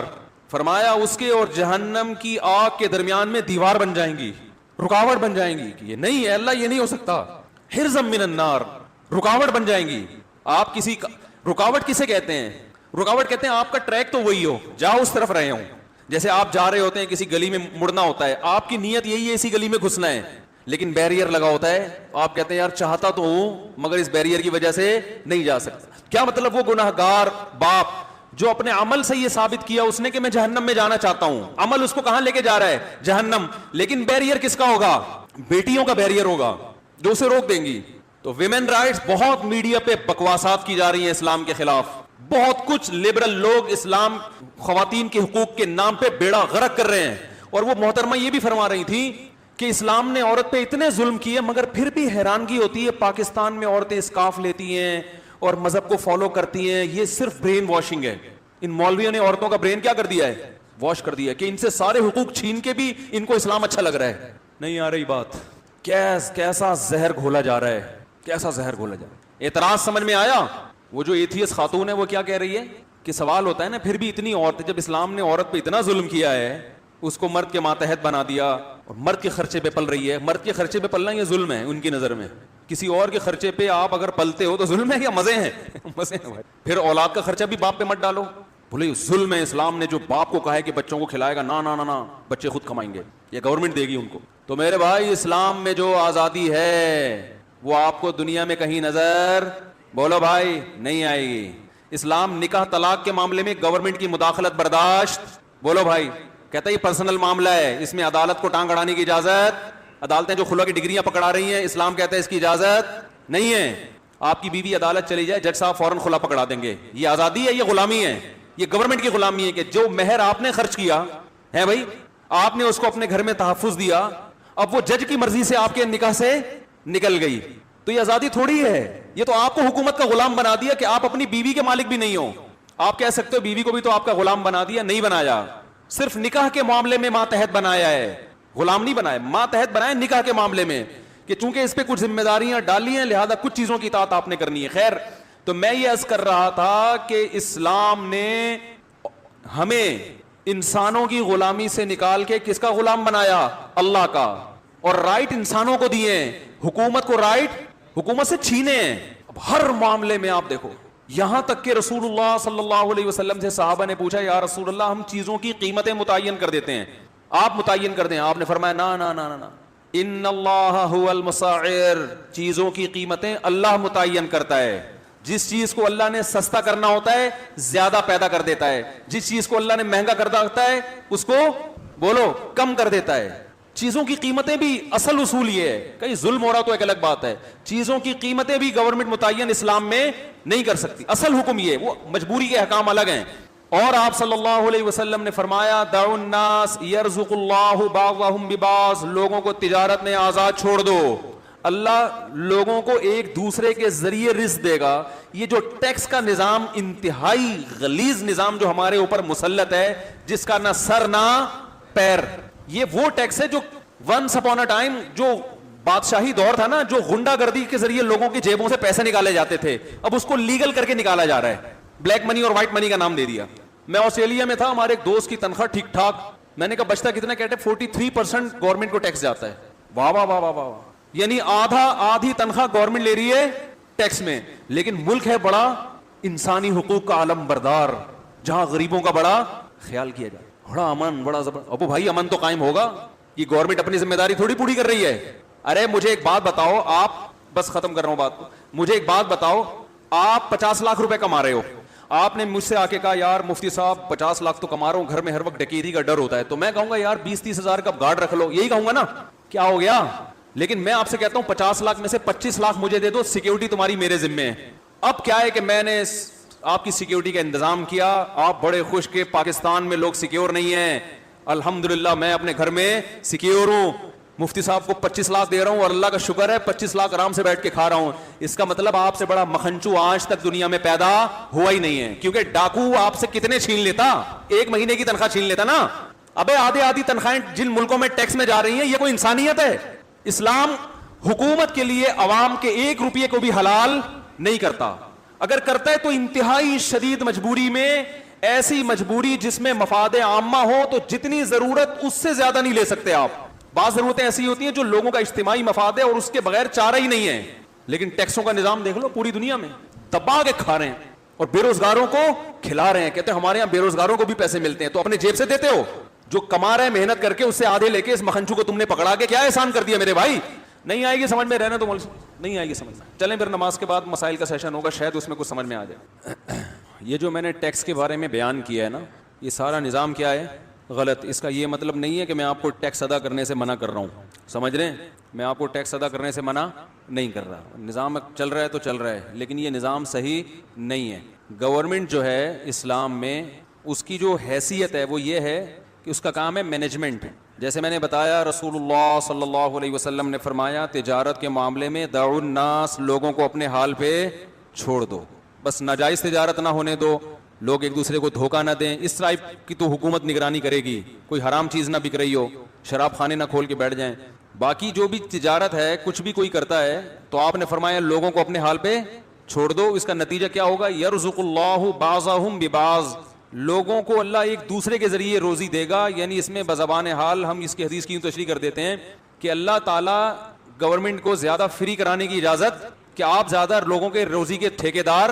فرمایا اس کے اور جہنم کی آگ کے درمیان میں دیوار بن جائیں گی, رکاوٹ بن جائیں گی. یہ نہیں ہے اللہ, یہ نہیں ہو سکتا. حرزم من النار, رکاوٹ بن جائیں گی. آپ کسی رکاوٹ کسے کہتے ہیں؟ رکاوٹ کہتے ہیں آپ کا ٹریک تو وہی ہو, جاؤ اس طرف رہے ہوں. جیسے آپ جا رہے ہوتے ہیں کسی گلی میں مڑنا ہوتا ہے, آپ کی نیت یہی ہے اسی گلی میں گھسنا ہے, لیکن بیریئر لگا ہوتا ہے. آپ کہتے ہیں یار چاہتا تو ہوں مگر اس بیریئر کی وجہ سے نہیں جا سکتا. کیا مطلب؟ وہ گناہگار باپ جو اپنے عمل سے یہ ثابت کیا اس نے کہ میں جہنم میں جانا چاہتا ہوں, عمل اس کو کہاں لے کے جا رہا ہے؟ جہنم. لیکن بیریئر کس کا ہوگا؟ بیٹیوں کا بیریئر ہوگا جو اسے روک دیں گی. تو ویمن رائٹس بہت میڈیا پہ بکواسات کی جا رہی ہیں اسلام کے خلاف. بہت کچھ لبرل لوگ اسلام خواتین کے حقوق کے نام پہ بیڑا غرق کر رہے ہیں. اور وہ محترمہ یہ بھی فرما رہی تھی کہ اسلام نے عورت پہ اتنے ظلم کیے, مگر پھر بھی حیرانگی ہوتی ہے پاکستان میں عورتیں اسکارف لیتی ہیں اور مذہب کو فالو کرتی ہیں. یہ صرف برین واشنگ ہے. ان مولویوں نے عورتوں کا برین کیا کر دیا ہے؟ واش کر دیا, کہ ان سے سارے حقوق چھین کے بھی ان کو اسلام اچھا لگ رہا ہے. نہیں آ رہی بات. کیسا زہر گھولا جا رہا ہے, کیسا زہر گھولا جا رہا ہے. اعتراض سمجھ میں آیا؟ وہ جو ایتھیس خاتون ہے وہ کیا کہہ رہی ہے کہ سوال ہوتا ہے نا, پھر بھی اتنی عورتیں, جب اسلام نے عورت پہ اتنا ظلم کیا ہے, اس کو مرد کے ماتحت بنا دیا اور مرد کے خرچے پہ پل رہی ہے. مرد کے خرچے پہ پلنا یہ ظلم ہے ان کی نظر میں. کسی اور کے خرچے پہ آپ اگر پلتے ہو تو ظلم ہے یا مزے ہیں؟ مزے ہیں. پھر اولاد کا خرچہ بھی باپ پہ مت ڈالو. بولے ظلم ہے. اسلام نے جو باپ کو کہا ہے کہ بچوں کو کھلائے گا, نا نا نا نا, بچے خود کمائیں گے, یہ گورنمنٹ دے گی ان کو. تو میرے بھائی, اسلام میں جو آزادی ہے وہ آپ کو دنیا میں کہیں نظر, بولو بھائی, نہیں آئے گی. اسلام نکاح طلاق کے معاملے میں گورنمنٹ کی مداخلت برداشت, بولو بھائی, کہتا ہے یہ پرسنل معاملہ ہے, اس میں عدالت کو ٹانگ اڑانے کی اجازت. عدالتیں جو خلا کی ڈگریاں پکڑا رہی ہیں, اسلام کہتا ہے اس کی اجازت نہیں ہے. آپ کی بیوی عدالت چلی جائے, جج صاحب فوراً خلا پکڑا دیں گے. یہ آزادی ہے, یہ غلامی ہے, یہ گورنمنٹ کی غلامی ہے کہ جو مہر آپ نے خرچ کیا ہے بھائی, آپ نے اس کو اپنے گھر میں تحفظ دیا, اب وہ جج کی مرضی سے آپ کے نکاح سے نکل گئی. تو یہ آزادی تھوڑی ہے, یہ تو آپ کو حکومت کا غلام بنا دیا کہ آپ اپنی بیوی کے مالک بھی نہیں ہو. آپ کہہ سکتے ہو بیوی کو بھی تو آپ کا غلام بنا دیا, نہیں بنایا. صرف نکاح کے معاملے میں ماتحت بنایا ہے, غلام نہیں بنایا, ماتحت بنایا نکاح کے معاملے میں, کہ چونکہ اس پہ کچھ ذمہ داریاں ڈالی ہیں لہذا کچھ چیزوں کی اطاعت آپ نے کرنی ہے. خیر, تو میں یہ عرض کر رہا تھا کہ اسلام نے ہمیں انسانوں کی غلامی سے نکال کے کس کا غلام بنایا؟ اللہ کا. اور رائٹ انسانوں کو دیے, حکومت کو رائٹ حکومت سے چھینے ہیں. اب ہر معاملے میں آپ دیکھو, یہاں تک کہ رسول اللہ صلی اللہ علیہ وسلم سے صحابہ نے پوچھا, یا رسول اللہ ہم چیزوں کی قیمتیں متعین کر دیتے ہیں, آپ متعین کر دیں. آپ نے فرمایا نا نا نا نا, ان اللہ هو المسعر, چیزوں کی قیمتیں اللہ متعین کرتا ہے. جس چیز کو اللہ نے سستا کرنا ہوتا ہے زیادہ پیدا کر دیتا ہے, جس چیز کو اللہ نے مہنگا کرنا ہوتا ہے اس کو بولو کم کر دیتا ہے. چیزوں کی قیمتیں بھی اصل اصول یہ ہے, کہیں ظلم ہو رہا تو ایک الگ بات ہے, چیزوں کی قیمتیں بھی گورنمنٹ متعین اسلام میں نہیں کر سکتی. اصل حکم یہ, وہ مجبوری کے احکام الگ ہیں. اور آپ صلی اللہ علیہ وسلم نے فرمایا, دعوا الناس یرزق اللہ بعضهم ببعض, لوگوں کو تجارت میں آزاد چھوڑ دو, اللہ لوگوں کو ایک دوسرے کے ذریعے رزق دے گا. یہ جو ٹیکس کا نظام, انتہائی غلیظ نظام جو ہمارے اوپر مسلط ہے, جس کا نہ سر نہ پیر, یہ وہ ٹیکس ہے جو ونس اپون اے ٹائم جو بادشاہی دور تھا نا, جو غنڈہ گردی کے ذریعے لوگوں کی جیبوں سے پیسے نکالے جاتے تھے, اب اس کو لیگل کر کے نکالا جا رہا ہے. بلیک منی اور وائٹ منی کا نام دے دیا. میں آسٹریلیا میں تھا, ہمارے ایک دوست کی تنخواہ ٹھیک ٹھاک, میں نے کہا بچتا کتنا, کہتے 43% گورنمنٹ کو ٹیکس جاتا ہے. واہ واہ واہ واہ واہ, یعنی آدھی تنخواہ گورنمنٹ لے رہی ہے ٹیکس میں. لیکن ملک ہے بڑا انسانی حقوق کا عالم بردار, جہاں غریبوں کا بڑا خیال کیا جائے, بڑا امن, بڑا زبردست. ابو بھائی امن تو قائم ہوگا, یہ گورنمنٹ اپنی ذمہ داری تھوڑی پوری کر رہی ہے. ارے مجھے ایک بات بتاؤ, آپ, بس ختم کر رہا ہوں بات کو, مجھے ایک بات بتاؤ, آپ 50 لاکھ روپے کما رہے ہو, آپ نے مجھ سے آ کے کہا یار مفتی صاحب 50 لاکھ تو کما رہا ہوں, گھر میں ہر وقت ڈکیتی کا ڈر ہوتا ہے, تو میں کہوں گا یار 20-30 ہزار کا گارڈ رکھ لو, یہی کہوں گا نا, کیا ہو گیا. لیکن میں آپ سے کہتا ہوں 50 لاکھ میں سے 25 لاکھ مجھے دے دو, سیکیورٹی تمہاری میرے ذمے ہے. اب کیا ہے کہ میں نے آپ کی سیکیورٹی کا انتظام کیا, آپ بڑے خوش کہ پاکستان میں لوگ سیکیور نہیں ہیں, الحمدللہ میں اپنے گھر میں سیکیور ہوں, مفتی صاحب کو 25 لاکھ دے رہا ہوں اور اللہ کا شکر ہے 25 لاکھ آرام سے بیٹھ کے کھا رہا ہوں. اس کا مطلب آپ سے بڑا مکھنچو آج تک دنیا میں پیدا ہوا ہی نہیں ہے, کیونکہ ڈاکو آپ سے کتنے چھین لیتا, 1 مہینے کی تنخواہ چھین لیتا نا. ابے آدھی تنخواہیں جن ملکوں میں ٹیکس میں جا رہی ہیں, یہ کوئی انسانیت ہے؟ اسلام حکومت کے لیے عوام کے 1 روپیے کو بھی حلال نہیں کرتا, اگر کرتا ہے تو انتہائی شدید مجبوری میں, ایسی مجبوری جس میں مفاد عامہ ہو, تو جتنی ضرورت اس سے زیادہ نہیں لے سکتے آپ. بعض ضرورتیں ایسی ہوتی ہیں جو لوگوں کا اجتماعی مفاد ہے اور اس کے بغیر چارہ ہی نہیں ہے. لیکن ٹیکسوں کا نظام دیکھ لو, پوری دنیا میں دبا کے کھا رہے ہیں اور بے روزگاروں کو کھلا رہے ہیں. کہتے ہیں ہمارے یہاں بے روزگاروں کو بھی پیسے ملتے ہیں, تو اپنے جیب سے دیتے ہو, جو کما رہے ہیں محنت کر کے اس سے آدھے لے کے اس مکھنچو کو تم نے پکڑا کے کیا احسان کر دیا میرے بھائی. نہیں آئے گی سمجھ میں, رہنا تو نہیں آئے گی سمجھ میں. چلیں پھر نماز کے بعد مسائل کا سیشن ہوگا, شاید اس میں کچھ سمجھ میں آ جائے. یہ جو میں نے ٹیکس کے بارے میں بیان کیا ہے نا, یہ سارا نظام کیا ہے, غلط. اس کا یہ مطلب نہیں ہے کہ میں آپ کو ٹیکس ادا کرنے سے منع کر رہا ہوں, سمجھ رہے ہیں, میں آپ کو ٹیکس ادا کرنے سے منع نہیں کر رہا. نظام چل رہا ہے تو چل رہا ہے, لیکن یہ نظام صحیح نہیں ہے. گورنمنٹ جو ہے اسلام میں, اس کی جو حیثیت ہے وہ یہ ہے کہ اس کا کام ہے مینجمنٹ. جیسے میں نے بتایا, رسول اللہ صلی اللہ علیہ وسلم نے فرمایا تجارت کے معاملے میں دعوا الناس, لوگوں کو اپنے حال پہ چھوڑ دو, بس ناجائز تجارت نہ ہونے دو, لوگ ایک دوسرے کو دھوکہ نہ دیں. اس ٹائپ کی تو حکومت نگرانی کرے گی, کوئی حرام چیز نہ بک رہی ہو, شراب خانے نہ کھول کے بیٹھ جائیں, باقی جو بھی تجارت ہے, کچھ بھی کوئی کرتا ہے, تو آپ نے فرمایا لوگوں کو اپنے حال پہ چھوڑ دو. اس کا نتیجہ کیا ہوگا؟ یرزق اللہ بعضهم ببعض, لوگوں کو اللہ ایک دوسرے کے ذریعے روزی دے گا. یعنی اس میں بزبان حال ہم اس کی حدیث کی تشریح کر دیتے ہیں کہ اللہ تعالیٰ گورنمنٹ کو زیادہ فری کرانے کی اجازت کہ آپ زیادہ لوگوں کے روزی کے ٹھیکیدار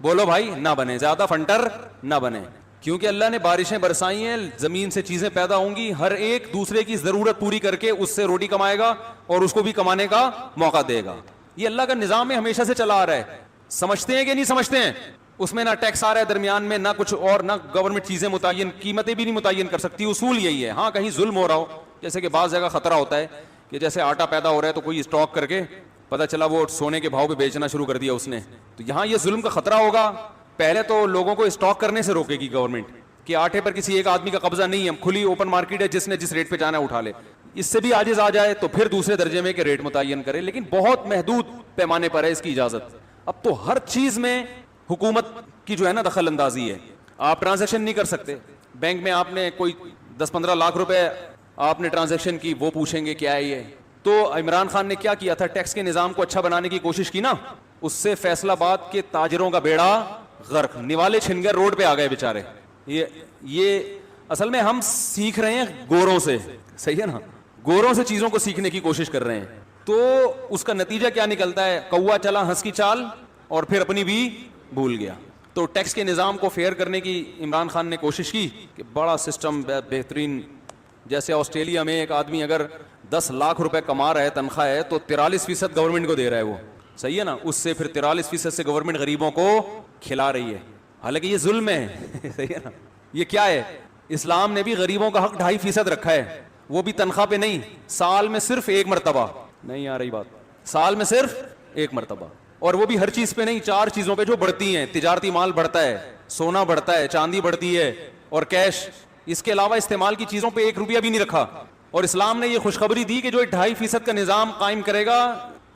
بولو بھائی نہ بنے, زیادہ فنٹر نہ بنے, کیونکہ اللہ نے بارشیں برسائی ہیں, زمین سے چیزیں پیدا ہوں گی, ہر ایک دوسرے کی ضرورت پوری کر کے اس سے روٹی کمائے گا اور اس کو بھی کمانے کا موقع دے گا. یہ اللہ کا نظام ہے, ہمیشہ سے چلا آ رہا ہے. سمجھتے ہیں کہ نہیں سمجھتے ہیں؟ اس میں نہ ٹیکس آ رہا ہے درمیان میں, نہ کچھ اور, نہ گورنمنٹ چیزیں متعین, قیمتیں بھی نہیں متعین کر سکتی. اصول یہی ہے. ہاں کہیں ظلم ہو رہا ہو, جیسے کہ بعض جگہ خطرہ ہوتا ہے کہ جیسے آٹا پیدا ہو رہا ہے تو کوئی اسٹاک کر کے پتہ چلا وہ سونے کے بھاؤ پہ بیچنا شروع کر دیا اس نے, تو یہاں یہ ظلم کا خطرہ ہوگا. پہلے تو لوگوں کو اسٹاک کرنے سے روکے گی گورنمنٹ کہ آٹے پر کسی ایک آدمی کا قبضہ نہیں ہے, کھلی اوپن مارکیٹ ہے, جس نے جس ریٹ پہ جانا ہے اٹھا لے. اس سے بھی عاجز آ جائے تو پھر دوسرے درجے میں کہ ریٹ متعین کرے, لیکن بہت محدود پیمانے پر ہے اس کی اجازت. اب تو ہر چیز میں حکومت کی جو ہے نا دخل اندازی ہے. آپ ٹرانزیکشن نہیں کر سکتے بینک میں, آپ نے کوئی 10-15 لاکھ روپے آپ نے ٹرانزیکشن کی, وہ پوچھیں گے کیا ہے یہ. تو عمران خان نے کیا کیا تھا, ٹیکس کے نظام کو اچھا بنانے کی کوشش کی نا, اس سے فیصل آباد کے تاجروں کا بیڑا غرق, نوالے چھن گئے, روڈ پہ آ گئے بیچارے. یہ اصل میں ہم سیکھ رہے ہیں گوروں سے, صحیح ہے نا, گوروں سے چیزوں کو سیکھنے کی کوشش کر رہے ہیں. تو اس کا نتیجہ کیا نکلتا ہے؟ کوا چلا ہنس کی چال اور پھر اپنی بھی بھول گیا. تو ٹیکس کے نظام کو فیئر کرنے کی عمران خان نے کوشش کی کہ بڑا سسٹم بہترین, جیسے آسٹریلیا میں ایک آدمی اگر 10 لاکھ روپے کما رہا ہے, تنخواہ ہے, تو 43% گورنمنٹ کو دے رہا ہے وہ, صحیح ہے نا, اس سے پھر 43% سے گورنمنٹ غریبوں کو کھلا رہی ہے. حالانکہ یہ ظلم ہے, صحیح ہے نا. یہ کیا ہے؟ اسلام نے بھی غریبوں کا حق 2.5% رکھا ہے, وہ بھی تنخواہ پہ نہیں, سال میں صرف 1 مرتبہ. نہیں آ رہی بات؟ سال میں صرف 1 مرتبہ, اور وہ بھی ہر چیز پہ نہیں, 4 چیزوں پہ جو بڑھتی ہیں. تجارتی مال بڑھتا ہے, سونا بڑھتا ہے, چاندی بڑھتی ہے, اور کیش. اس کے علاوہ استعمال کی چیزوں پہ 1 روپیہ بھی نہیں رکھا. اور اسلام نے یہ خوشخبری دی کہ جو 2.5% کا نظام قائم کرے گا,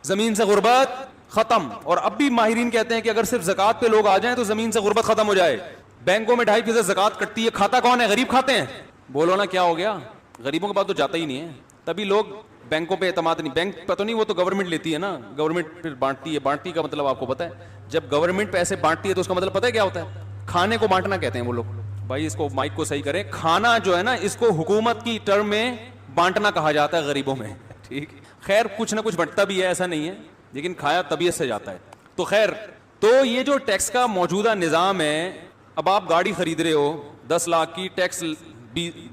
زمین سے غربت ختم. اور اب بھی ماہرین کہتے ہیں کہ اگر صرف زکوٰۃ پہ لوگ آ جائیں تو زمین سے غربت ختم ہو جائے. بینکوں میں 2.5% زکوٰۃ کٹتی ہے, کھاتا کون ہے؟ غریب کھاتے ہیں. بولو نا کیا ہو گیا؟ غریبوں کے پاس تو جاتا ہی نہیں ہے, تبھی لوگ بینکوں پہ اعتماد نہیں. بینک پتہ نہیں, وہ تو گورنمنٹ لیتی ہے نا, گورنمنٹ پھر بانٹتی ہے. بانٹتی کا مطلب آپ کو پتہ ہے, جب گورنمنٹ پیسے بانٹتی ہے تو اس کا مطلب پتہ ہے کیا ہوتا ہے؟ کھانے کو بانٹنا کہتے ہیں وہ لوگ. بھائی اس کو مائک کو صحیح کریں, کھانا جو ہے نا اس کو حکومت کی ٹرم میں بانٹنا کہا جاتا ہے غریبوں میں, ٹھیک. خیر کچھ نہ کچھ بنتا بھی ہے, ایسا نہیں ہے, لیکن کھایا طبیعت سے جاتا ہے. تو خیر, تو یہ جو ٹیکس کا موجودہ نظام ہے, اب آپ گاڑی خرید رہے ہو 10 لاکھ کی, ٹیکس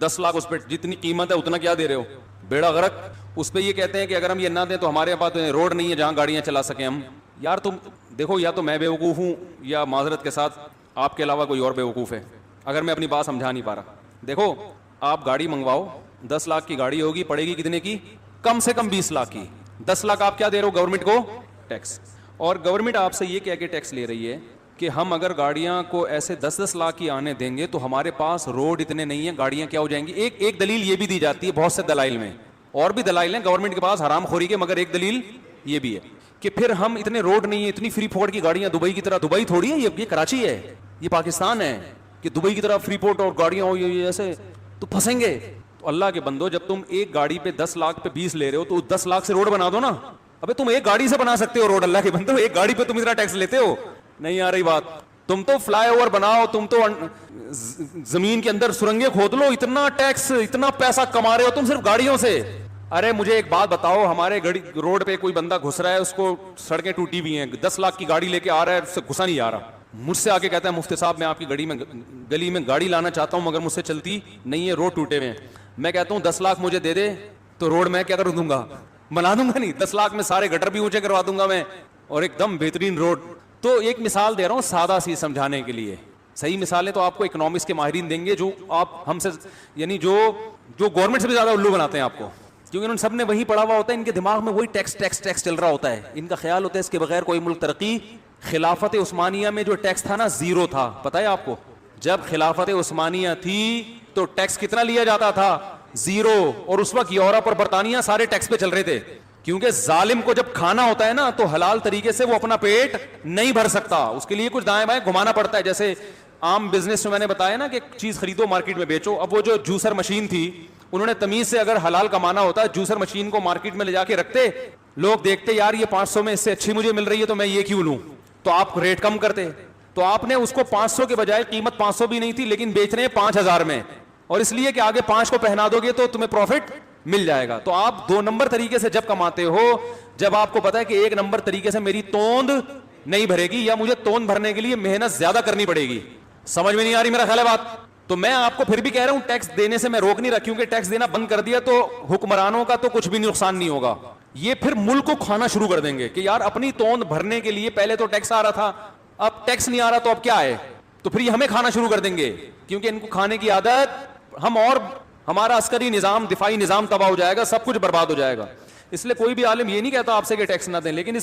10 لاکھ اس پہ جتنی قیمت ہے اتنا کیا دے رہے ہو, بیڑا غرق. اس پہ یہ کہتے ہیں کہ اگر ہم یہ نہ دیں تو ہمارے پاس روڈ نہیں ہے جہاں گاڑیاں چلا سکیں ہم. یار تم دیکھو, یا تو میں بے وقوف ہوں یا معذرت کے ساتھ آپ کے علاوہ کوئی اور بے وقوف ہے, اگر میں اپنی بات سمجھا نہیں پا رہا. دیکھو آپ گاڑی منگواؤ, 10 لاکھ کی گاڑی ہوگی, پڑے گی کتنے کی؟ کم سے کم 20 لاکھ کی. 10 لاکھ آپ کیا دے رہے ہو گورنمنٹ کو؟ ٹیکس. اور گورنمنٹ آپ سے یہ کہہ کے ٹیکس لے رہی ہے کہ ہم اگر گاڑیاں کو ایسے 10-10 لاکھ کی آنے دیں گے تو ہمارے پاس روڈ اتنے نہیں ہیں, گاڑیاں کیا ہو جائیں گی. ایک دلیل یہ بھی دی جاتی ہے, بہت سے دلائل میں, اور بھی دلائل ہیں گورنمنٹ کے پاس حرام خوری کے, مگر ایک دلیل یہ بھی ہے کہ پھر ہم اتنے روڈ نہیں ہیں, اتنی فری پورٹ کی گاڑیاں دبئی کی طرح. دبئی تھوڑی ہے یہ کراچی ہے, یہ پاکستان ہے, کہ دبئی کی طرح فری پورٹ اور گاڑیاں ہو ایسے تو پھنسیں گے. تو اللہ کے بندو, جب تم ایک گاڑی پہ 10 لاکھ پہ 20 لے رہے ہو تو 10 لاکھ سے روڈ بنا دو نا. ابے تم ایک گاڑی سے بنا سکتے ہو روڈ, اللہ کے بندو, ایک گاڑی پہ تم اتنا ٹیکس لیتے ہو. نہیں آ رہی بات؟ تم تو فلائی اوور بناؤ, تم تو زمین کے اندر سرنگیں کھود لو, اتنا ٹیکس اتنا پیسہ کما رہے ہو تم صرف گاڑیوں سے. ارے مجھے ایک بات بتاؤ, ہمارے روڈ پہ کوئی بندہ گھس رہا ہے, اس کو سڑکیں ٹوٹی ہوئی ہیں, 10 لاکھ کی گاڑی لے کے آ رہا ہے, اس سے گھسا نہیں آ رہا, مجھ سے آ کے کہتا ہے مفتی صاحب میں آپ کی گلی میں گاڑی لانا چاہتا ہوں مگر مجھ سے چلتی نہیں ہے, روڈ ٹوٹے ہوئے ہیں. میں کہتا ہوں 10 لاکھ مجھے دے دے تو روڈ میں کیا کر دوں گا, بنا دوں گا. نہیں, 10 لاکھ میں سارے گٹر بھی اونچے کروا دوں گا میں, اور ایک دم بہترین روڈ. تو ایک مثال دے رہا ہوں سادہ سی سمجھانے کے لیے. صحیح مثالیں تو آپ کو اکنامکس کے ماہرین دیں گے, جو آپ ہم سے یعنی جو گورنمنٹ سے بھی زیادہ الو بناتے ہیں آپ کو, کیونکہ انہوں نے سب نے وہی پڑھا ہوا ہوتا ہے, ان کے دماغ میں وہی ٹیکس ٹیکس ٹیکس چل رہا ہوتا ہے. ان کا خیال ہوتا ہے اس کے بغیر کوئی ملک ترقی. خلافت عثمانیہ میں جو ٹیکس تھا نا 0 تھا, پتہ ہے آپ کو؟ جب خلافت عثمانیہ تھی تو ٹیکس کتنا لیا جاتا تھا؟ 0. اور اس وقت یورپ اور برطانیہ سارے ٹیکس پہ چل رہے تھے, کیونکہ ظالم کو جب کھانا ہوتا ہے نا تو حلال طریقے سے وہ اپنا پیٹ نہیں بھر سکتا, اس کے لیے کچھ دائیں بائیں گھمانا پڑتا ہے. جیسے عام بزنس میں نے بتایا نا کہ چیز خریدو مارکیٹ میں بیچو. اب وہ جو جوسر مشین تھی انہوں نے تمیز سے اگر حلال کمانا ہوتا جوسر مشین کو مارکیٹ میں لے جا کے رکھتے, لوگ دیکھتے یار یہ 500 میں اس سے اچھی مجھے مل رہی ہے تو میں یہ کیوں لوں, تو آپ ریٹ کم کرتے. تو آپ نے اس کو 500 کے بجائے, قیمت 500 بھی نہیں تھی لیکن بیچ رہے ہیں 5000 میں, اور اس لیے کہ آگے 5 کو پہنا دو گے تو تمہیں پروفٹ مل جائے گا. تو آپ 2 نمبر طریقے سے جب کماتے ہو, جب آپ کو پتا ہے کہ 1 نمبر طریقے سے میری توند نہیں بھرے گی یا مجھے توند بھرنے کے لیے محنت زیادہ کرنی پڑے گی. سمجھ میں نہیں آ رہی میرا خیال ہے بات؟ تو میں آپ کو پھر بھی کہہ رہا ہوں ٹیکس دینے سے میں روک نہیں رہا, کیونکہ ٹیکس دینا بند کر دیا تو حکمرانوں کا تو کچھ بھی نقصان نہیں ہوگا, یہ پھر ملک کو کھانا شروع کر دیں گے کہ یار اپنی توند بھرنے کے لیے پہلے تو ٹیکس آ رہا تھا, اب ٹیکس نہیں آ رہا تو اب کیا ہے, تو پھر یہ ہمیں کھانا شروع کر دیں گے, کیونکہ ان کو کھانے کی عادت ہم, اور ہمارا عسکری نظام, دفاعی نظام تباہ ہو جائے گا, سب کچھ برباد ہو جائے گا. اس لیے کوئی بھی عالم یہ نہیں کہتا آپ سے کہ ٹیکس نہ دیں, لیکن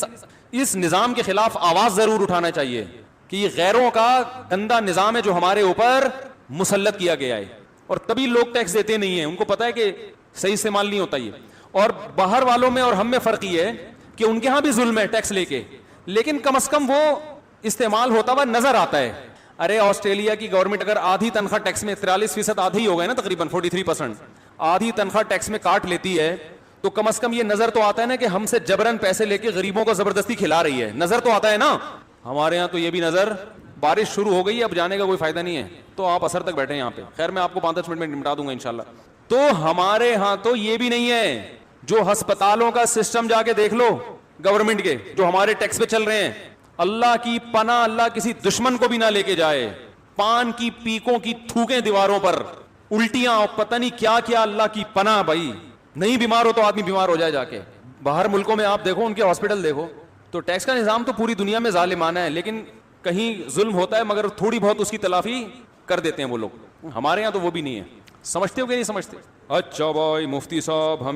اس نظام کے خلاف آواز ضرور اٹھانا چاہیے کہ یہ غیروں کا گندا نظام ہے جو ہمارے اوپر مسلط کیا گیا ہے, اور تبھی لوگ ٹیکس دیتے نہیں ہیں, ان کو پتا ہے کہ صحیح استعمال نہیں ہوتا یہ. اور باہر والوں میں اور ہم میں فرق یہ ہے کہ ان کے ہاں بھی ظلم ہے ٹیکس لے کے, لیکن کم از کم وہ استعمال ہوتا ہوا نظر آتا ہے. ارے آسٹریلیا کی گورنمنٹ اگر آدھی تنخواہ ٹیکس میں, 43% آدھی ہی ہو گئے نا تقریباً 43%, آدھی تنخواہ ٹیکس میں کاٹ لیتی ہے, تو کم از کم یہ نظر تو آتا ہے نا کہ ہم سے جبرن پیسے لے کے غریبوں کو زبردستی کھلا رہی ہے, نظر تو آتا ہے نا. ہمارے ہاں تو یہ بھی نظر, بارش شروع ہو گئی ہے, اب جانے کا کوئی فائدہ نہیں ہے, تو آپ اثر تک بیٹھے یہاں پہ. خیر میں آپ کو 5-10 منٹ میں نمٹا دوں گا انشاءاللہ. تو ہمارے ہاں تو یہ بھی نہیں ہے, جو ہسپتالوں کا سسٹم جا کے دیکھ لو گورنمنٹ کے, جو ہمارے ٹیکس پہ چل رہے ہیں, اللہ کی پناہ اللہ کسی دشمن کو بھی نہ لے کے جائے, پان کی پیکوں کی تھوکیں دیواروں پر, الٹیاں, پتہ نہیں کیا کیا, اللہ کی پناہ. بھائی نہیں بیمار ہو تو آدمی بیمار ہو جائے جا کے. باہر ملکوں میں آپ دیکھو ان کے ہاسپٹل دیکھو, تو ٹیکس کا نظام تو پوری دنیا میں ظالمانہ ہے, لیکن کہیں ظلم ہوتا ہے مگر تھوڑی بہت اس کی تلافی کر دیتے ہیں وہ لوگ. ہمارے یہاں تو وہ بھی نہیں ہے. سمجھتے ہو کہ نہیں سمجھتے؟ اچھا بھائی مفتی صاحب,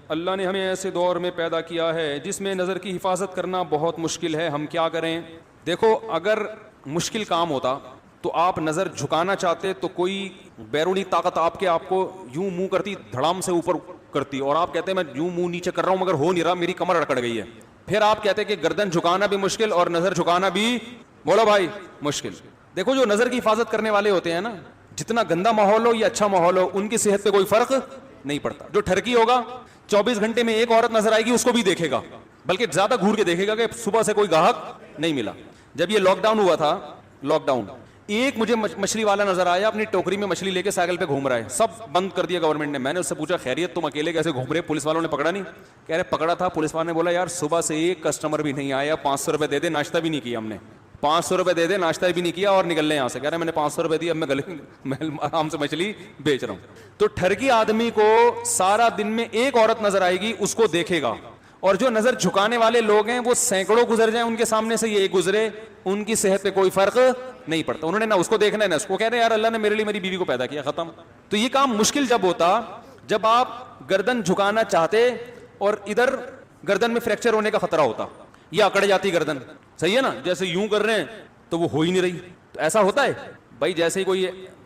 اللہ نے ہمیں ایسے دور میں پیدا کیا ہے جس میں نظر کی حفاظت کرنا بہت مشکل ہے, ہم کیا کریں؟ دیکھو اگر مشکل کام ہوتا تو آپ نظر جھکانا چاہتے تو کوئی بیرونی طاقت آپ کو یوں منہ کرتی, دھڑام سے اوپر کرتی, اور آپ کہتے ہیں میں یوں منہ نیچے کر رہا ہوں مگر ہو نہیں رہا, میری کمر اکڑ گئی ہے. پھر آپ کہتے کہ گردن جھکانا بھی مشکل اور نظر جھکانا بھی, بولو بھائی, مشکل. دیکھو جو نظر کی حفاظت کرنے والے ہوتے ہیں نا, جتنا گندا ماحول ہو یا اچھا ماحول ہو, ان کی صحت پہ کوئی فرق نہیں پڑتا. جو ٹھرکی ہوگا 24 گھنٹے میں ایک عورت نظر آئے گی, اس کو بھی دیکھے گا, بلکہ زیادہ گھور کے دیکھے گا کہ صبح سے کوئی گاہک نہیں ملا. جب یہ لاک ڈاؤن ہوا تھا, لاک ڈاؤن, ایک مجھے مچھلی والا نظر آیا, اپنی ٹوکری میں مچھلی لے کے سائیکل پہ گھوم رہا ہے, سب بند کر دیا گورنمنٹ نے. میں نے اس سے پوچھا خیریت, تم اکیلے کیسے گھوم رہے, پولیس والوں نے پکڑا نہیں؟ کہہ رہے پکڑا تھا. پولیس والوں نے بولا یار صبح سے ایک کسٹمر بھی نہیں آیا, 500 روپے دے دے, ناشتہ بھی نہیں کیا ہم نے, 500 روپے دے دے, ناشتہ بھی نہیں کیا اور نکل لیں یہاں سے. کہہ رہے میں نے 500 روپے دی, اب میں آرام سے مچھلی بیچ رہا ہوں. تو ٹھرکی آدمی کو سارا دن میں ایک عورت نظر آئے گی, اس کو دیکھے گا. اور جو نظر جھکانے والے لوگ ہیں وہ سینکڑوں گزر جائیں ان کے سامنے سے, یہ ایک گزرے, ان کی صحت پہ کوئی فرق نہیں پڑتا. انہوں نے نہ اس کو دیکھنا ہے نہ اس کو. کہہ رہے یار اللہ نے میرے لیے میری بیوی کو پیدا کیا, ختم. تو یہ کام مشکل جب ہوتا جب آپ گردن جھکانا چاہتے اور ادھر گردن میں فریکچر ہونے کا خطرہ ہوتا, یا اکڑ جاتی گردن, صحیح ہے نا, جیسے یوں کر رہے ہیں تو وہ ہو ہی نہیں رہی. تو ایسا ہوتا ہے بھائی, جیسے ہی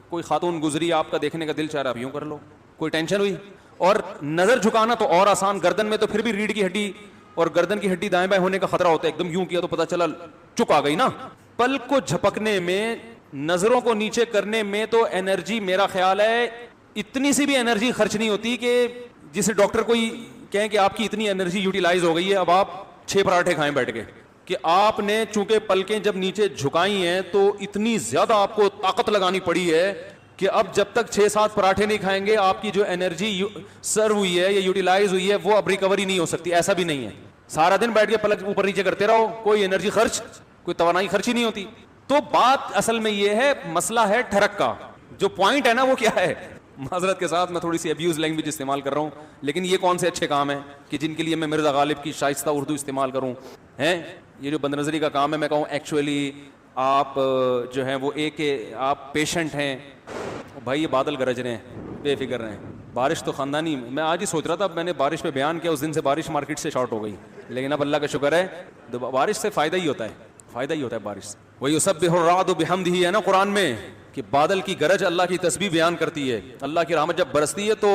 کوئی خاتون گزری, آپ کا دیکھنے کا دل چاہ رہا, آپ یوں کر لو, کوئی ٹینشن ہوئی. اور نظر جھکانا تو اور آسان, گردن میں تو پھر بھی ریڑھ کی ہڈی اور گردن کی ہڈی دائیں بائیں ہونے کا خطرہ ہوتا ہے, ایک دم یوں کیا تو پتا چلا چک آ گئی نا. پلک کو جھپکنے میں, نظروں کو نیچے کرنے میں تو انرجی, میرا خیال ہے اتنی سی بھی انرجی خرچ نہیں ہوتی کہ جسے ڈاکٹر کوئی کہیں کہ آپ کی اتنی انرجی یوٹیلائز ہو گئی ہے, اب آپ 6 پراٹھے کھائیں بیٹھ کے. کہ آپ نے چونکہ پلکیں جب نیچے جھکائی ہیں تو اتنی زیادہ آپ کو طاقت لگانی پڑی ہے کہ اب جب تک 6-7 پراٹھے نہیں کھائیں گے, آپ کی جو انرجی سرو ہوئی ہے یا یوٹیلائز ہوئی ہے وہ اب ریکوری نہیں ہو سکتی. ایسا بھی نہیں ہے, سارا دن بیٹھ کے پلک اوپر نیچے کرتے رہو, کوئی انرجی خرچ, کوئی توانائی خرچ ہی نہیں ہوتی. تو بات اصل میں یہ ہے, مسئلہ ہے ٹھڑک کا. جو پوائنٹ ہے نا وہ کیا ہے, معذرت کے ساتھ میں تھوڑی سی ابیوز لینگویج استعمال کر رہا ہوں, لیکن یہ کون سے اچھے کام ہیں کہ جن کے لیے میں مرزا غالب کی شائستہ اردو استعمال کروں ہیں. یہ جو بد نظری کا کام ہے, میں کہوں ایکچولی آپ جو ہیں وہ ایک آپ پیشنٹ ہیں بھائی. یہ بادل گرج رہے ہیں, بے فکر رہے ہیں, بارش تو خاندانی. میں آج ہی سوچ رہا تھا, میں نے بارش پہ بیان کیا, اس دن سے بارش مارکیٹ سے شارٹ ہو گئی, لیکن اب اللہ کا شکر ہے بارش سے فائدہ ہی ہوتا ہے, فائدہ ہی ہوتا ہے بارش سے. وَيُسَبِّحُ الرَّعْدُ بِحَمْدِهِ ہے نا قرآن میں, کہ بادل کی گرج اللہ کی تسبیح بیان کرتی ہے. اللہ کی رحمت جب برستی ہے تو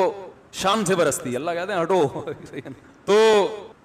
شان سے برستی ہے, اللہ کہتے ہیں ہٹو. تو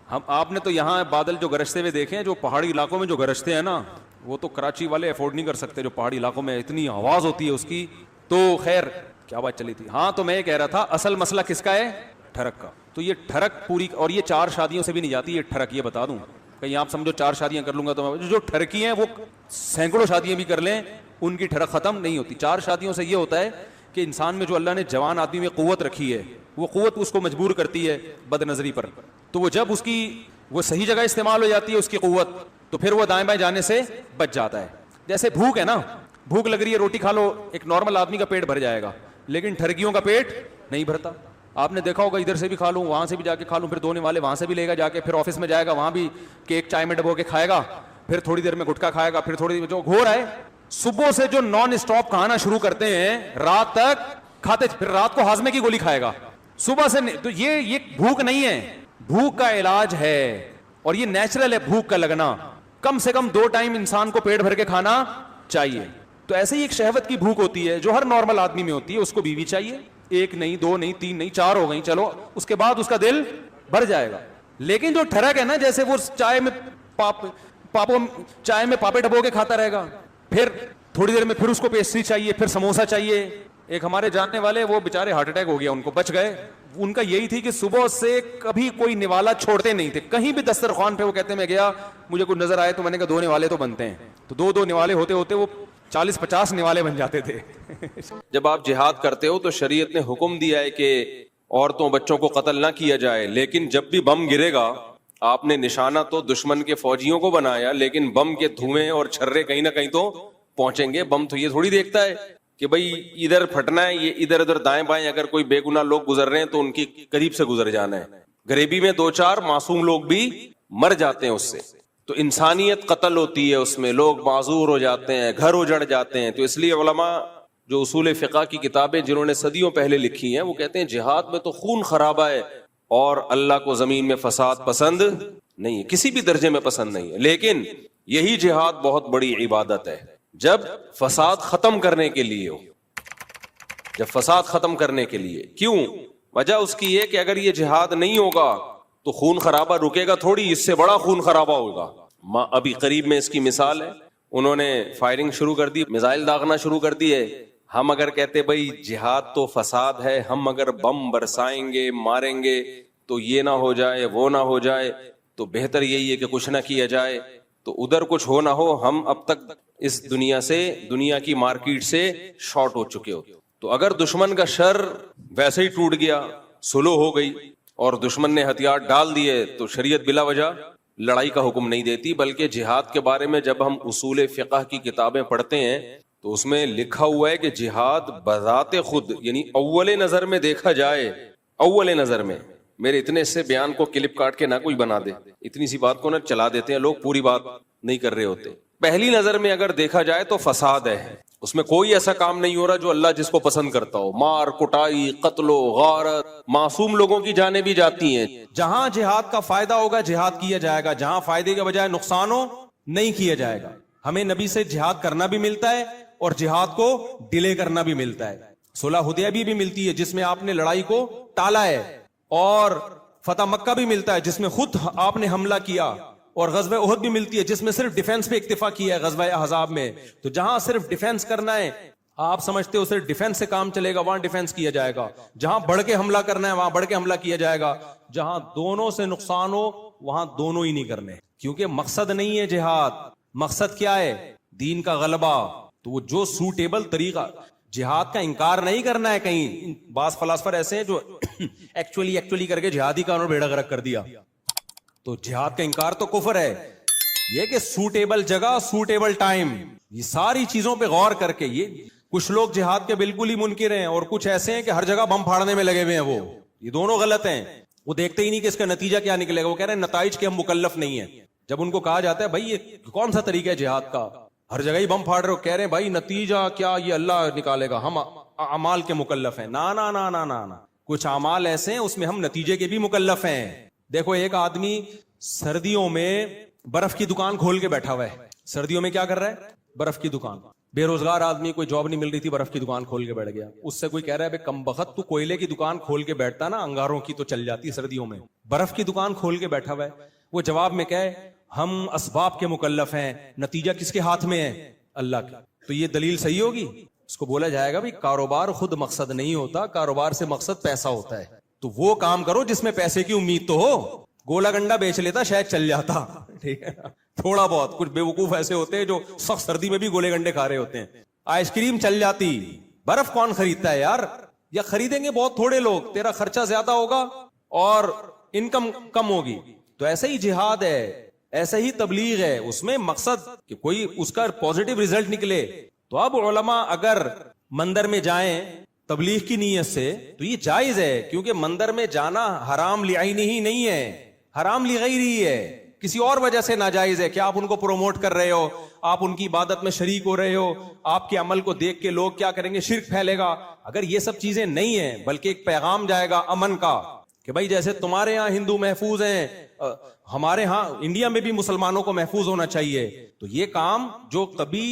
آپ نے تو یہاں بادل جو گرجتے ہوئے دیکھے ہیں, جو پہاڑی علاقوں میں جو گرجتے ہیں نا, وہ تو کراچی والے افورڈ نہیں کر سکتے, جو پہاڑی علاقوں میں اتنی آواز ہوتی ہے اس کی. تو خیر کیا بات چلی تھی؟ ہاں تو میں یہ کہہ رہا تھا اصل مسئلہ کس کا ہے؟ ٹھڑک کا. تو یہ ٹھڑک پوری، اور یہ 4 شادیوں سے بھی نہیں جاتی یہ ٹھڑک، یہ بتا دوں. کہیں آپ سمجھو 4 شادیاں کر لوں گا تو جو ٹھڑکی ہیں وہ سینکڑوں شادیاں بھی کر لیں ان کی ٹھڑک ختم نہیں ہوتی. 4 شادیوں سے یہ ہوتا ہے کہ انسان میں جو اللہ نے جوان آدمی میں قوت رکھی ہے وہ قوت اس کو مجبور کرتی ہے بد نظری پر. تو وہ جب اس کی وہ صحیح جگہ استعمال ہو جاتی ہے اس کی قوت، تو پھر وہ دائیں بائیں جانے سے بچ جاتا ہے. جیسے بھوک ہے نا، بھوک لگ رہی ہے روٹی کھا لو، ایک نارمل آدمی کا پیٹ بھر جائے گا، لیکن ٹھرکیوں کا پیٹ نہیں بھرتا. آپ نے دیکھا ہوگا ادھر سے بھی کھا لوں، وہاں سے بھی جا کے کھا لوں، پھر دھونے والے وہاں سے بھی لے گا جا کے، پھر آفس میں جائے گا وہاں بھی کیک چائے میں ڈبو کے کھائے گا، پھر تھوڑی دیر میں گٹکا کھائے گا، پھر تھوڑی دیر جو گھور ہے. صبح سے جو نان اسٹاپ کھانا شروع کرتے ہیں رات تک کھاتے، پھر رات کو ہاضمے کی گولی کھائے گا صبح سے. تو یہ بھوک نہیں ہے، بھوک کا علاج ہے اور یہ نیچرل ہے. بھوک کا لگنا کم سے کم 2 ٹائم انسان کو پیٹ بھر کے کھانا چاہیے. تو ایسے ہی ایک شہوت کی بھوک ہوتی ہے جو ہر نارمل آدمی میں ہوتی ہے، اس کو بیوی چاہیے، 1 نہیں 2 نہیں 3 نہیں 4 ہو گئی، چلو اس کے بعد اس کا دل بھر جائے گا. لیکن جو ٹھڑک ہے نا، جیسے وہ چائے میں چائے میں پاپے ڈبو کے کھاتا رہے گا، پھر تھوڑی دیر میں پھر اس کو پیسٹری چاہیے، پھر سموسا چاہیے. ایک ہمارے جاننے والے وہ بیچارے ہارٹ اٹیک ہو گیا ان کو، بچ گئے. ان کا یہی تھی کہ صبح سے کبھی کوئی نوالا چھوڑتے نہیں تھے، کہیں بھی دسترخوان پہ وہ کہتے میں گیا مجھے کوئی نظر آئے تو میں نے کہا 2 نوالے تو بنتے ہیں. تو 2 نوالے ہوتے ہوتے وہ 40-50 نوالے بن جاتے تھے. جب آپ جہاد کرتے ہو تو شریعت نے حکم دیا ہے کہ عورتوں بچوں کو قتل نہ کیا جائے، لیکن جب بھی بم گرے گا آپ نے نشانہ تو دشمن کے فوجیوں کو بنایا، لیکن بم کے دھوئیں اور چھرے کہیں نہ کہیں تو پہنچیں گے. بم تو یہ تھوڑی دیکھتا ہے کہ بھئی ادھر پھٹنا ہے، یہ ادھر ادھر دائیں بائیں اگر کوئی بے گناہ لوگ گزر رہے ہیں تو ان کی قریب سے گزر جانا ہے. غریبی میں 2-4 معصوم لوگ بھی مر جاتے ہیں اس سے. تو انسانیت قتل ہوتی ہے، اس میں لوگ معذور ہو جاتے ہیں، گھر اجڑ جاتے ہیں. تو اس لیے علماء جو اصول فقہ کی کتابیں جنہوں نے صدیوں پہلے لکھی ہیں وہ کہتے ہیں جہاد میں تو خون خرابہ ہے اور اللہ کو زمین میں فساد پسند نہیں ہے، کسی بھی درجے میں پسند نہیں ہے. لیکن یہی جہاد بہت بڑی عبادت ہے جب فساد ختم کرنے کے لیے ہو، جب فساد ختم کرنے کے لیے. کیوں؟ وجہ اس کی یہ کہ اگر یہ جہاد نہیں ہوگا تو خون خرابہ رکے گا تھوڑی، اس سے بڑا خون خرابہ ہوگا. ابھی قریب میں اس کی مثال ہے، انہوں نے فائرنگ شروع کر دی، میزائل داغنا شروع کر دی ہے. ہم اگر کہتے بھائی جہاد تو فساد ہے، ہم اگر بم برسائیں گے ماریں گے تو یہ نہ ہو جائے وہ نہ ہو جائے، تو بہتر یہی ہے کہ کچھ نہ کیا جائے. تو ادھر کچھ ہو نہ ہو، ہم اب تک اس دنیا کی مارکیٹ سے شارٹ ہو چکے ہو. تو اگر دشمن کا شر ویسے ہی ٹوٹ گیا، سلو ہو گئی اور دشمن نے ہتھیار ڈال دیے، تو شریعت بلا وجہ لڑائی کا حکم نہیں دیتی. بلکہ جہاد کے بارے میں جب ہم اصول فقہ کی کتابیں پڑھتے ہیں تو اس میں لکھا ہوا ہے کہ جہاد بذات خود، یعنی اول نظر میں دیکھا جائے، اول نظر میں، میرے اتنے سے بیان کو کلپ کاٹ کے نہ کوئی بنا دے، اتنی سی بات کو نہ چلا دیتے ہیں لوگ، پوری بات نہیں کر رہے ہوتے. پہلی نظر میں اگر دیکھا جائے تو فساد ہے، اس میں کوئی ایسا کام نہیں ہو رہا جو اللہ جس کو پسند کرتا ہو. مار کٹائی، قتل و غارت، معصوم لوگوں کی جانیں بھی جاتی ہیں. جہاں جہاد کا فائدہ ہوگا جہاد کیا جائے گا، جہاں فائدے کے بجائے نقصان ہو نہیں کیا جائے گا. ہمیں نبی سے جہاد کرنا بھی ملتا ہے اور جہاد کو ڈیلے کرنا بھی ملتا ہے. صلح حدیبیہ بھی ملتی ہے جس میں آپ نے لڑائی کو ٹالا ہے، اور فتح مکہ بھی ملتا ہے جس میں خود آپ نے حملہ کیا، اور غزوہ احد بھی ملتی ہے جس میں صرف ڈیفنس پہ اکتفا کیا ہے غزوہ احزاب میں. تو جہاں صرف ڈیفنس کرنا ہے، آپ سمجھتے ہو صرف ڈیفنس سے کام چلے گا، وہاں ڈیفنس کیا جائے گا. جہاں بڑھ کے حملہ کرنا ہے وہاں بڑھ کے حملہ کیا جائے گا. جہاں دونوں سے نقصان ہو وہاں دونوں ہی نہیں کرنے، کیونکہ مقصد نہیں ہے جہاد. مقصد کیا ہے؟ دین کا غلبہ. تو وہ جو سوٹیبل طریقہ، جہاد کا انکار نہیں کرنا ہے. کہیں بعض فلاسفر ایسے ہیں جو ایکچولی کر کے جہادی کا انہوں نے بیڑا غرق کر دیا. تو جہاد کا انکار تو کفر ہے. یہ کہ سوٹیبل جگہ، سوٹیبل ٹائم، یہ ساری چیزوں پہ غور کر کے. یہ کچھ لوگ جہاد کے بالکل ہی منکر ہیں اور کچھ ایسے ہیں کہ ہر جگہ بم پھاڑنے میں لگے ہوئے ہیں. وہ یہ دونوں غلط ہیں. وہ دیکھتے ہی نہیں کہ اس کا نتیجہ کیا نکلے گا. وہ کہہ رہے ہیں نتائج کے ہم مکلف نہیں ہیں. جب ان کو کہا جاتا ہے بھائی یہ کون سا طریقہ ہے جہاد کا، ہر جگہ ہی بم پھاڑ رہے ہو، کہہ رہے ہیں بھائی نتیجہ کیا یہ اللہ نکالے گا، ہم اعمال کے مکلف ہیں. نا نا نا نا نا نا، کچھ اعمال ایسے ہیں اس میں ہم نتیجے کے بھی مکلف ہیں. دیکھو ایک آدمی سردیوں میں برف کی دکان کھول کے بیٹھا ہوا ہے. سردیوں میں کیا کر رہا ہے؟ برف کی دکان. بے روزگار آدمی، کوئی جاب نہیں مل رہی تھی، برف کی دکان کھول کے بیٹھ گیا. اس سے کوئی کہہ رہا ہے کم بخت تو کوئلے کی دکان کھول کے بیٹھتا نا، انگاروں کی تو چل جاتی سردیوں میں، برف کی دکان کھول کے بیٹھا ہوا ہے. وہ جواب میں کہے ہم اسباب کے مکلف ہیں، نتیجہ کس کے ہاتھ میں ہے؟ اللہ کا. تو یہ دلیل صحیح ہوگی؟ اس کو بولا جائے گا بھائی کاروبار خود مقصد نہیں ہوتا, کاروبار سے مقصد پیسہ ہوتا ہے, تو وہ کام کرو جس میں پیسے کی امید تو ہو. گولا گنڈا بیچ لیتا شاید چل جاتا, ٹھیک ہے, تھوڑا بہت. کچھ بیوقوف ایسے ہوتے ہیں جو سخت سردی میں بھی گولے گنڈے کھا رہے ہوتے ہیں. آئس کریم چل جاتی, برف کون خریدتا ہے یار, یا خریدیں گے بہت تھوڑے لوگ, تیرا خرچہ زیادہ ہوگا اور انکم کم ہوگی. تو ایسا ہی جہاد ہے, ایسا ہی تبلیغ ہے, اس میں مقصد کہ کوئی اس کا پازیٹو ریزلٹ نکلے. تو اب علماء اگر مندر میں جائیں تبلیغ کی نیت سے تو یہ جائز ہے, کیونکہ مندر میں جانا حرام لعینہ ہی نہیں ہے, حرام لغیرہ ہی ہے, کسی اور وجہ سے ناجائز ہے کہ آپ ان کو پروموٹ کر رہے ہو, آپ ان کی عبادت میں شریک ہو رہے ہو, آپ کے عمل کو دیکھ کے لوگ کیا کریں گے, شرک پھیلے گا. اگر یہ سب چیزیں نہیں ہیں بلکہ ایک پیغام جائے گا امن کا کہ بھائی جیسے تمہارے یہاں ہندو محفوظ ہیں, ہمارے ہاں انڈیا میں بھی مسلمانوں کو محفوظ ہونا چاہیے, تو یہ کام جو کبھی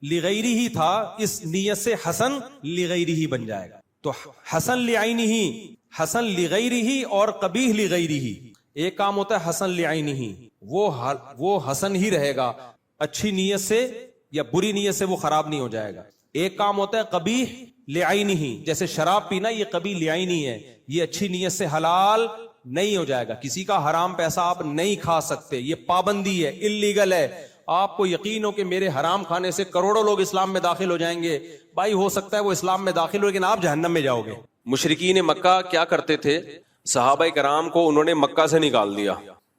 لغیرہ ہی تھا اس نیت سے حسن لغیرہ ہی بن جائے گا. تو حسن لعینہ ہی, حسن لغیرہ ہی اور قبیح لغیرہ ہی. ایک کام ہوتا ہے حسن لعینہ ہی, وہ حسن ہی رہے گا, اچھی نیت سے یا بری نیت سے وہ خراب نہیں ہو جائے گا. ایک کام ہوتا ہے قبیح لعینہ ہی, جیسے شراب پینا یہ قبیح لعینہ ہے, یہ اچھی نیت سے حلال نہیں ہو جائے گا. کسی کا حرام پیسہ آپ نہیں کھا سکتے, یہ پابندی ہے, اللیگل ہے. آپ کو یقین ہو کہ میرے حرام کھانے سے کروڑوں لوگ اسلام میں داخل ہو جائیں گے, بھائی ہو سکتا ہے وہ اسلام میں داخل ہو لیکن آپ جہنم میں جاؤ گے. مشرکین مکہ کیا کرتے تھے, صحابہ کرام کو انہوں نے مکہ سے نکال دیا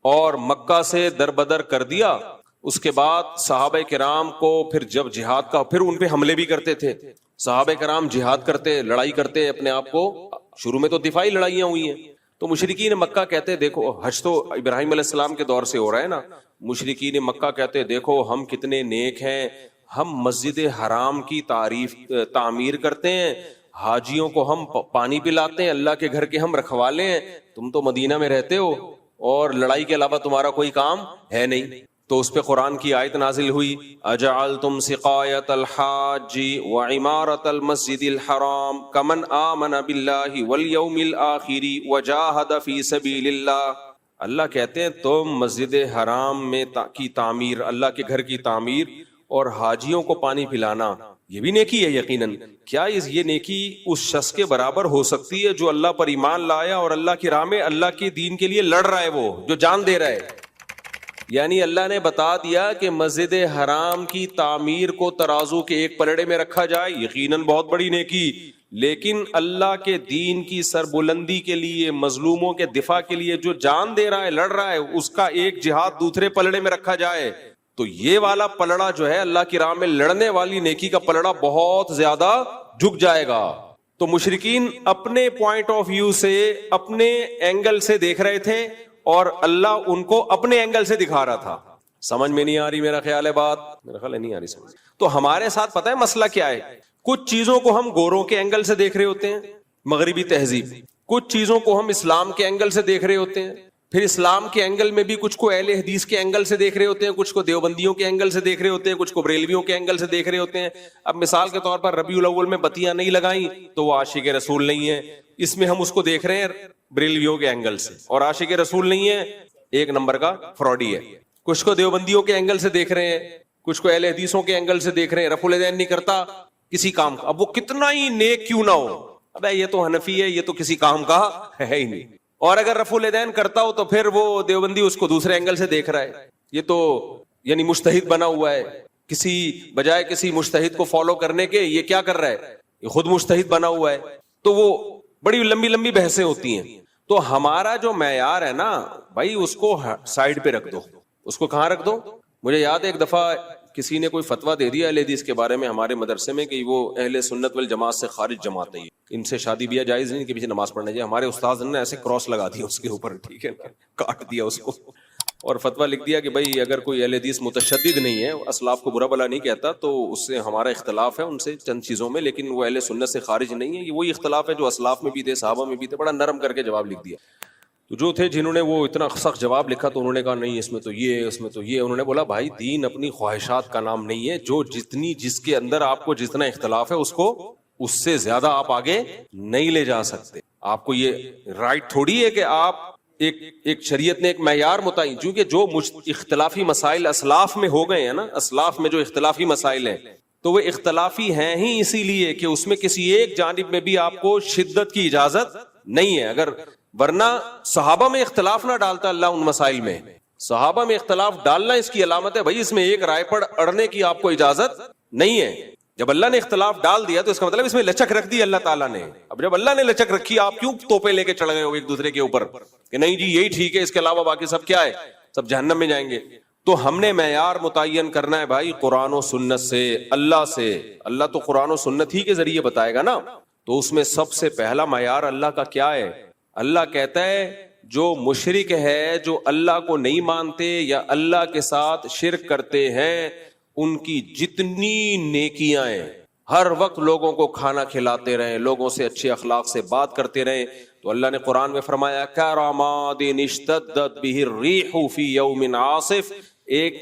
اور مکہ سے در بدر کر دیا. اس کے بعد صحابہ کرام کو پھر جب جہاد کا, پھر ان پہ حملے بھی کرتے تھے. صحابہ کرام جہاد کرتے, لڑائی کرتے, اپنے آپ کو, شروع میں تو دفاعی لڑائیاں ہوئی ہیں. تو مشرکین مکہ کہتے دیکھو, حج تو ابراہیم علیہ السلام کے دور سے ہو رہا ہے نا, مشرکین مکہ کہتے دیکھو ہم کتنے نیک ہیں, ہم مسجد حرام کی تعمیر کرتے ہیں, حاجیوں کو ہم پانی پلاتے ہیں, اللہ کے گھر کے ہم رکھوالے ہیں, تم تو مدینہ میں رہتے ہو اور لڑائی کے علاوہ تمہارا کوئی کام ہے نہیں. تو اس پہ قرآن کی آیت نازل ہوئی, اجعلتم سقایۃ الحاج وعمارۃ المسجد الحرام کمن آمن باللہ والیوم الآخر وجاہد فی سبیل اللہ. اللہ کہتے ہیں تم مسجد حرام میں کی تعمیر, اللہ کے گھر کی تعمیر اور حاجیوں کو پانی پلانا, یہ بھی نیکی ہے یقیناً. کیا یہ نیکی اس شخص کے برابر ہو سکتی ہے جو اللہ پر ایمان لایا اور اللہ کی راہ میں اللہ کے دین کے لیے لڑ رہا ہے, وہ جو جان دے رہا ہے. یعنی اللہ نے بتا دیا کہ مسجد حرام کی تعمیر کو ترازو کے ایک پلڑے میں رکھا جائے, یقیناً بہت بڑی نیکی, لیکن اللہ کے دین کی سربلندی کے لیے, مظلوموں کے دفاع کے لیے جو جان دے رہا ہے, لڑ رہا ہے, اس کا ایک جہاد دوسرے پلڑے میں رکھا جائے, تو یہ والا پلڑا جو ہے اللہ کی راہ میں لڑنے والی نیکی کا پلڑا بہت زیادہ جھک جائے گا. تو مشرکین اپنے پوائنٹ آف ویو سے, اپنے اینگل سے دیکھ رہے تھے اور اللہ ان کو اپنے اینگل سے دکھا رہا تھا. سمجھ میں نہیں آ رہی میرا خیال ہے بات, میرا خیال ہے نہیں آ رہی سمجھ. تو ہمارے ساتھ پتہ ہے مسئلہ کیا ہے, کچھ چیزوں کو ہم گوروں کے اینگل سے دیکھ رہے ہوتے ہیں, مغربی تہذیب, کچھ چیزوں کو ہم اسلام کے اینگل سے دیکھ رہے ہوتے ہیں, پھر اسلام کے اینگل میں بھی کچھ کو اہل حدیث کے اینگل سے دیکھ رہے ہوتے ہیں, کچھ کو دیوبندیوں کے اینگل سے دیکھ رہے ہوتے ہیں, کچھ کو بریلویوں کے اینگل سے دیکھ رہے ہوتے ہیں. اب مثال کے طور پر ربیع الاول میں بتیاں نہیں لگائیں تو وہ عاشق رسول نہیں ہے, اس میں ہم اس کو دیکھ رہے ہیں بریلویوں کے اینگل سے, اور عاشق رسول نہیں ہے, ایک نمبر کا فراڈی ہے. کچھ کو دیوبندیوں کے اینگل سے دیکھ رہے ہیں, کچھ کو اہل حدیثوں کے اینگل سے دیکھ رہے ہیں, رفع الیدین نہیں کرتا کسی کام کا, اب وہ کتنا ہی نیک کیوں نہ ہو, ابے یہ تو حنفی ہے, یہ تو کسی کام کا ہے ہی نہیں. اور اگر رفع الیدین کرتا ہو تو پھر وہ دیوبندی اس کو دوسرے اینگل سے دیکھ رہا ہے, یہ تو یعنی مجتہد بنا ہوا ہے, کسی بجائے کسی مجتہد کو فالو کرنے کے یہ کیا کر رہا ہے, یہ خود مجتہد بنا ہوا ہے. تو وہ بڑی لمبی لمبی بحثیں ہوتی ہیں. تو ہمارا جو معیار ہے نا بھائی, اس کو سائڈ پہ رکھ دو, اس کو کہاں رکھ دو. مجھے یاد ہے ایک دفعہ کسی نے کوئی فتویٰ دے دیا اہل حدیث کے بارے میں ہمارے مدرسے میں کہ وہ اہل سنت والجماعت سے خارج جماعت ہے, ان سے شادی بیاہ جائز نہیں, کہ پیچھے نماز پڑھنا چاہیے. ہمارے استاذ نے ایسے کراس لگا دیا اس کے اوپر, ٹھیک ہے, کاٹ دیا اس کو, اور فتویٰ لکھ دیا کہ بھائی اگر کوئی اہل حدیث متشدد نہیں ہے, اسلاف کو برا بلا نہیں کہتا, تو اس سے ہمارا اختلاف ہے ان سے چند چیزوں میں, لیکن وہ اہل سنت سے خارج نہیں ہے. یہ وہی اختلاف ہے جو اسلاف میں بھی تھے, صحابہ میں بھی تھے. بڑا نرم کر کے جواب لکھ دیا. تو جو تھے جنہوں نے وہ اتنا سخت جواب لکھا تو انہوں نے کہا نہیں اس میں تو یہ, اس میں تو یہ. انہوں نے بولا بھائی دین اپنی خواہشات کا نام نہیں ہے, جو جس کے اندر آپ کو جتنا اختلاف ہے اس کو اس سے زیادہ آپ آگے نہیں لے جا سکتے. آپ کو یہ رائٹ تھوڑی ہے کہ آپ ایک شریعت نے ایک معیار متعین, چونکہ جو اختلافی مسائل اسلاف میں ہو گئے ہیں نا, اسلاف میں جو اختلافی مسائل ہیں تو وہ اختلافی ہیں ہی اسی لیے کہ اس میں کسی ایک جانب میں بھی آپ کو شدت کی اجازت نہیں ہے. اگر ورنہ صحابہ میں اختلاف نہ ڈالتا اللہ ان مسائل میں. صحابہ میں اختلاف ڈالنا اس کی علامت ہے بھائی اس میں ایک رائے پر اڑنے کی آپ کو اجازت نہیں ہے. جب اللہ نے اختلاف ڈال دیا تو اس کا مطلب اس میں لچک رکھ دی اللہ تعالیٰ نے. اب جب اللہ نے لچک رکھی آپ کیوں توپے لے کے چڑھ گئے ہو ایک دوسرے کے اوپر کہ نہیں جی یہی ٹھیک ہے, اس کے علاوہ باقی سب کیا ہے, سب جہنم میں جائیں گے. تو ہم نے معیار متعین کرنا ہے بھائی قرآن و سنت سے, اللہ سے. اللہ تو قرآن و سنت ہی کے ذریعے بتائے گا نا. تو اس میں سب سے پہلا معیار اللہ کا کیا ہے؟ اللہ کہتا ہے جو مشرک ہے, جو اللہ کو نہیں مانتے یا اللہ کے ساتھ شرک کرتے ہیں, ان کی جتنی نیکیاں ہیں, ہر وقت لوگوں کو کھانا کھلاتے رہیں, لوگوں سے اچھے اخلاق سے بات کرتے رہیں. تو اللہ نے قرآن میں فرمایا کراماد اشتدت بہ الریح فی یوم عاصف. ایک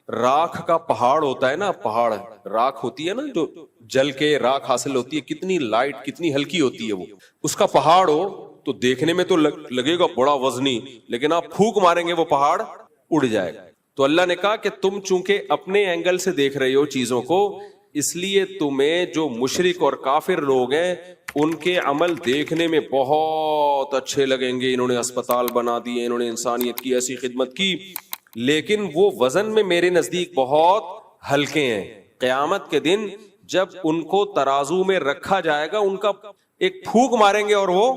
راکھ کا پہاڑ ہوتا ہے نا, پہاڑ راکھ ہوتی ہے نا جو جل کے راکھ حاصل ہوتی ہے, کتنی لائٹ کتنی ہلکی ہوتی ہے وہ. اس کا پہاڑ ہو تو دیکھنے میں تو لگے گا بڑا وزنی, لیکن آپ پھونک ماریں گے وہ پہاڑ اڑ جائے گا. تو اللہ نے کہا کہ تم چونکہ اپنے اینگل سے دیکھ رہے ہو چیزوں کو, اس لیے تمہیں جو مشرک اور کافر لوگ ہیں ان کے عمل دیکھنے میں بہت اچھے لگیں گے. انہوں نے اسپتال بنا دیے, انہوں نے انسانیت کی ایسی خدمت کی, لیکن وہ وزن میں میرے نزدیک بہت ہلکے ہیں. قیامت کے دن جب ان کو ترازو میں رکھا جائے گا, ان کا ایک پھونک ماریں گے اور وہ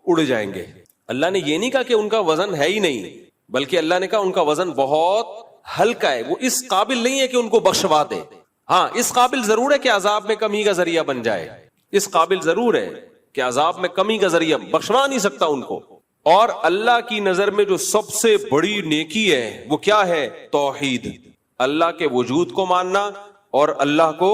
اڑ جائیں گے. اللہ نے یہ نہیں کہا کہ ان کا وزن ہے ہی نہیں, بلکہ اللہ نے کہا ان کا وزن بہت ہلکا ہے, وہ اس قابل نہیں ہے کہ ان کو بخشوا دے. ہاں اس قابل ضرور ہے کہ عذاب میں کمی کا ذریعہ بن جائے, اس قابل ضرور ہے کہ عذاب میں کمی کا ذریعہ, بخشوا نہیں سکتا ان کو. اور اللہ کی نظر میں جو سب سے بڑی نیکی ہے وہ کیا ہے؟ توحید, اللہ کے وجود کو ماننا اور اللہ کو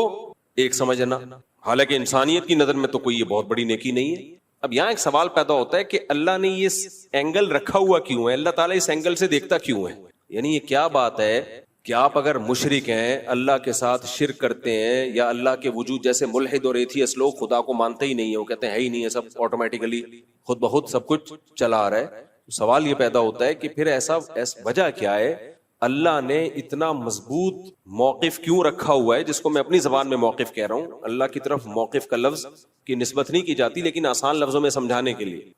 ایک سمجھنا. حالانکہ انسانیت کی نظر میں تو کوئی یہ بہت بڑی نیکی نہیں ہے. اب یہاں ایک سوال پیدا ہوتا ہے کہ اللہ نے یہ اینگل رکھا ہوا کیوں ہے, اللہ تعالیٰ اس اینگل سے دیکھتا کیوں ہے؟ یعنی یہ کیا بات ہے کہ آپ اگر مشرک ہیں, اللہ کے ساتھ شرک کرتے ہیں, یا اللہ کے وجود جیسے ملحد اور ایتھیسٹ لوگ خدا کو مانتے ہی نہیں ہیں, وہ کہتے ہیں ہی نہیں ہے, سب آٹومیٹیکلی خود بخود سب کچھ چلا آ رہا ہے. سوال یہ پیدا ہوتا ہے کہ پھر ایسا وجہ کیا ہے؟ اللہ نے اتنا مضبوط موقف کیوں رکھا ہوا ہے, جس کو میں اپنی زبان میں موقف کہہ رہا ہوں. اللہ کی طرف موقف کا لفظ کی نسبت نہیں کی جاتی, لیکن آسان لفظوں میں سمجھانے کے لیے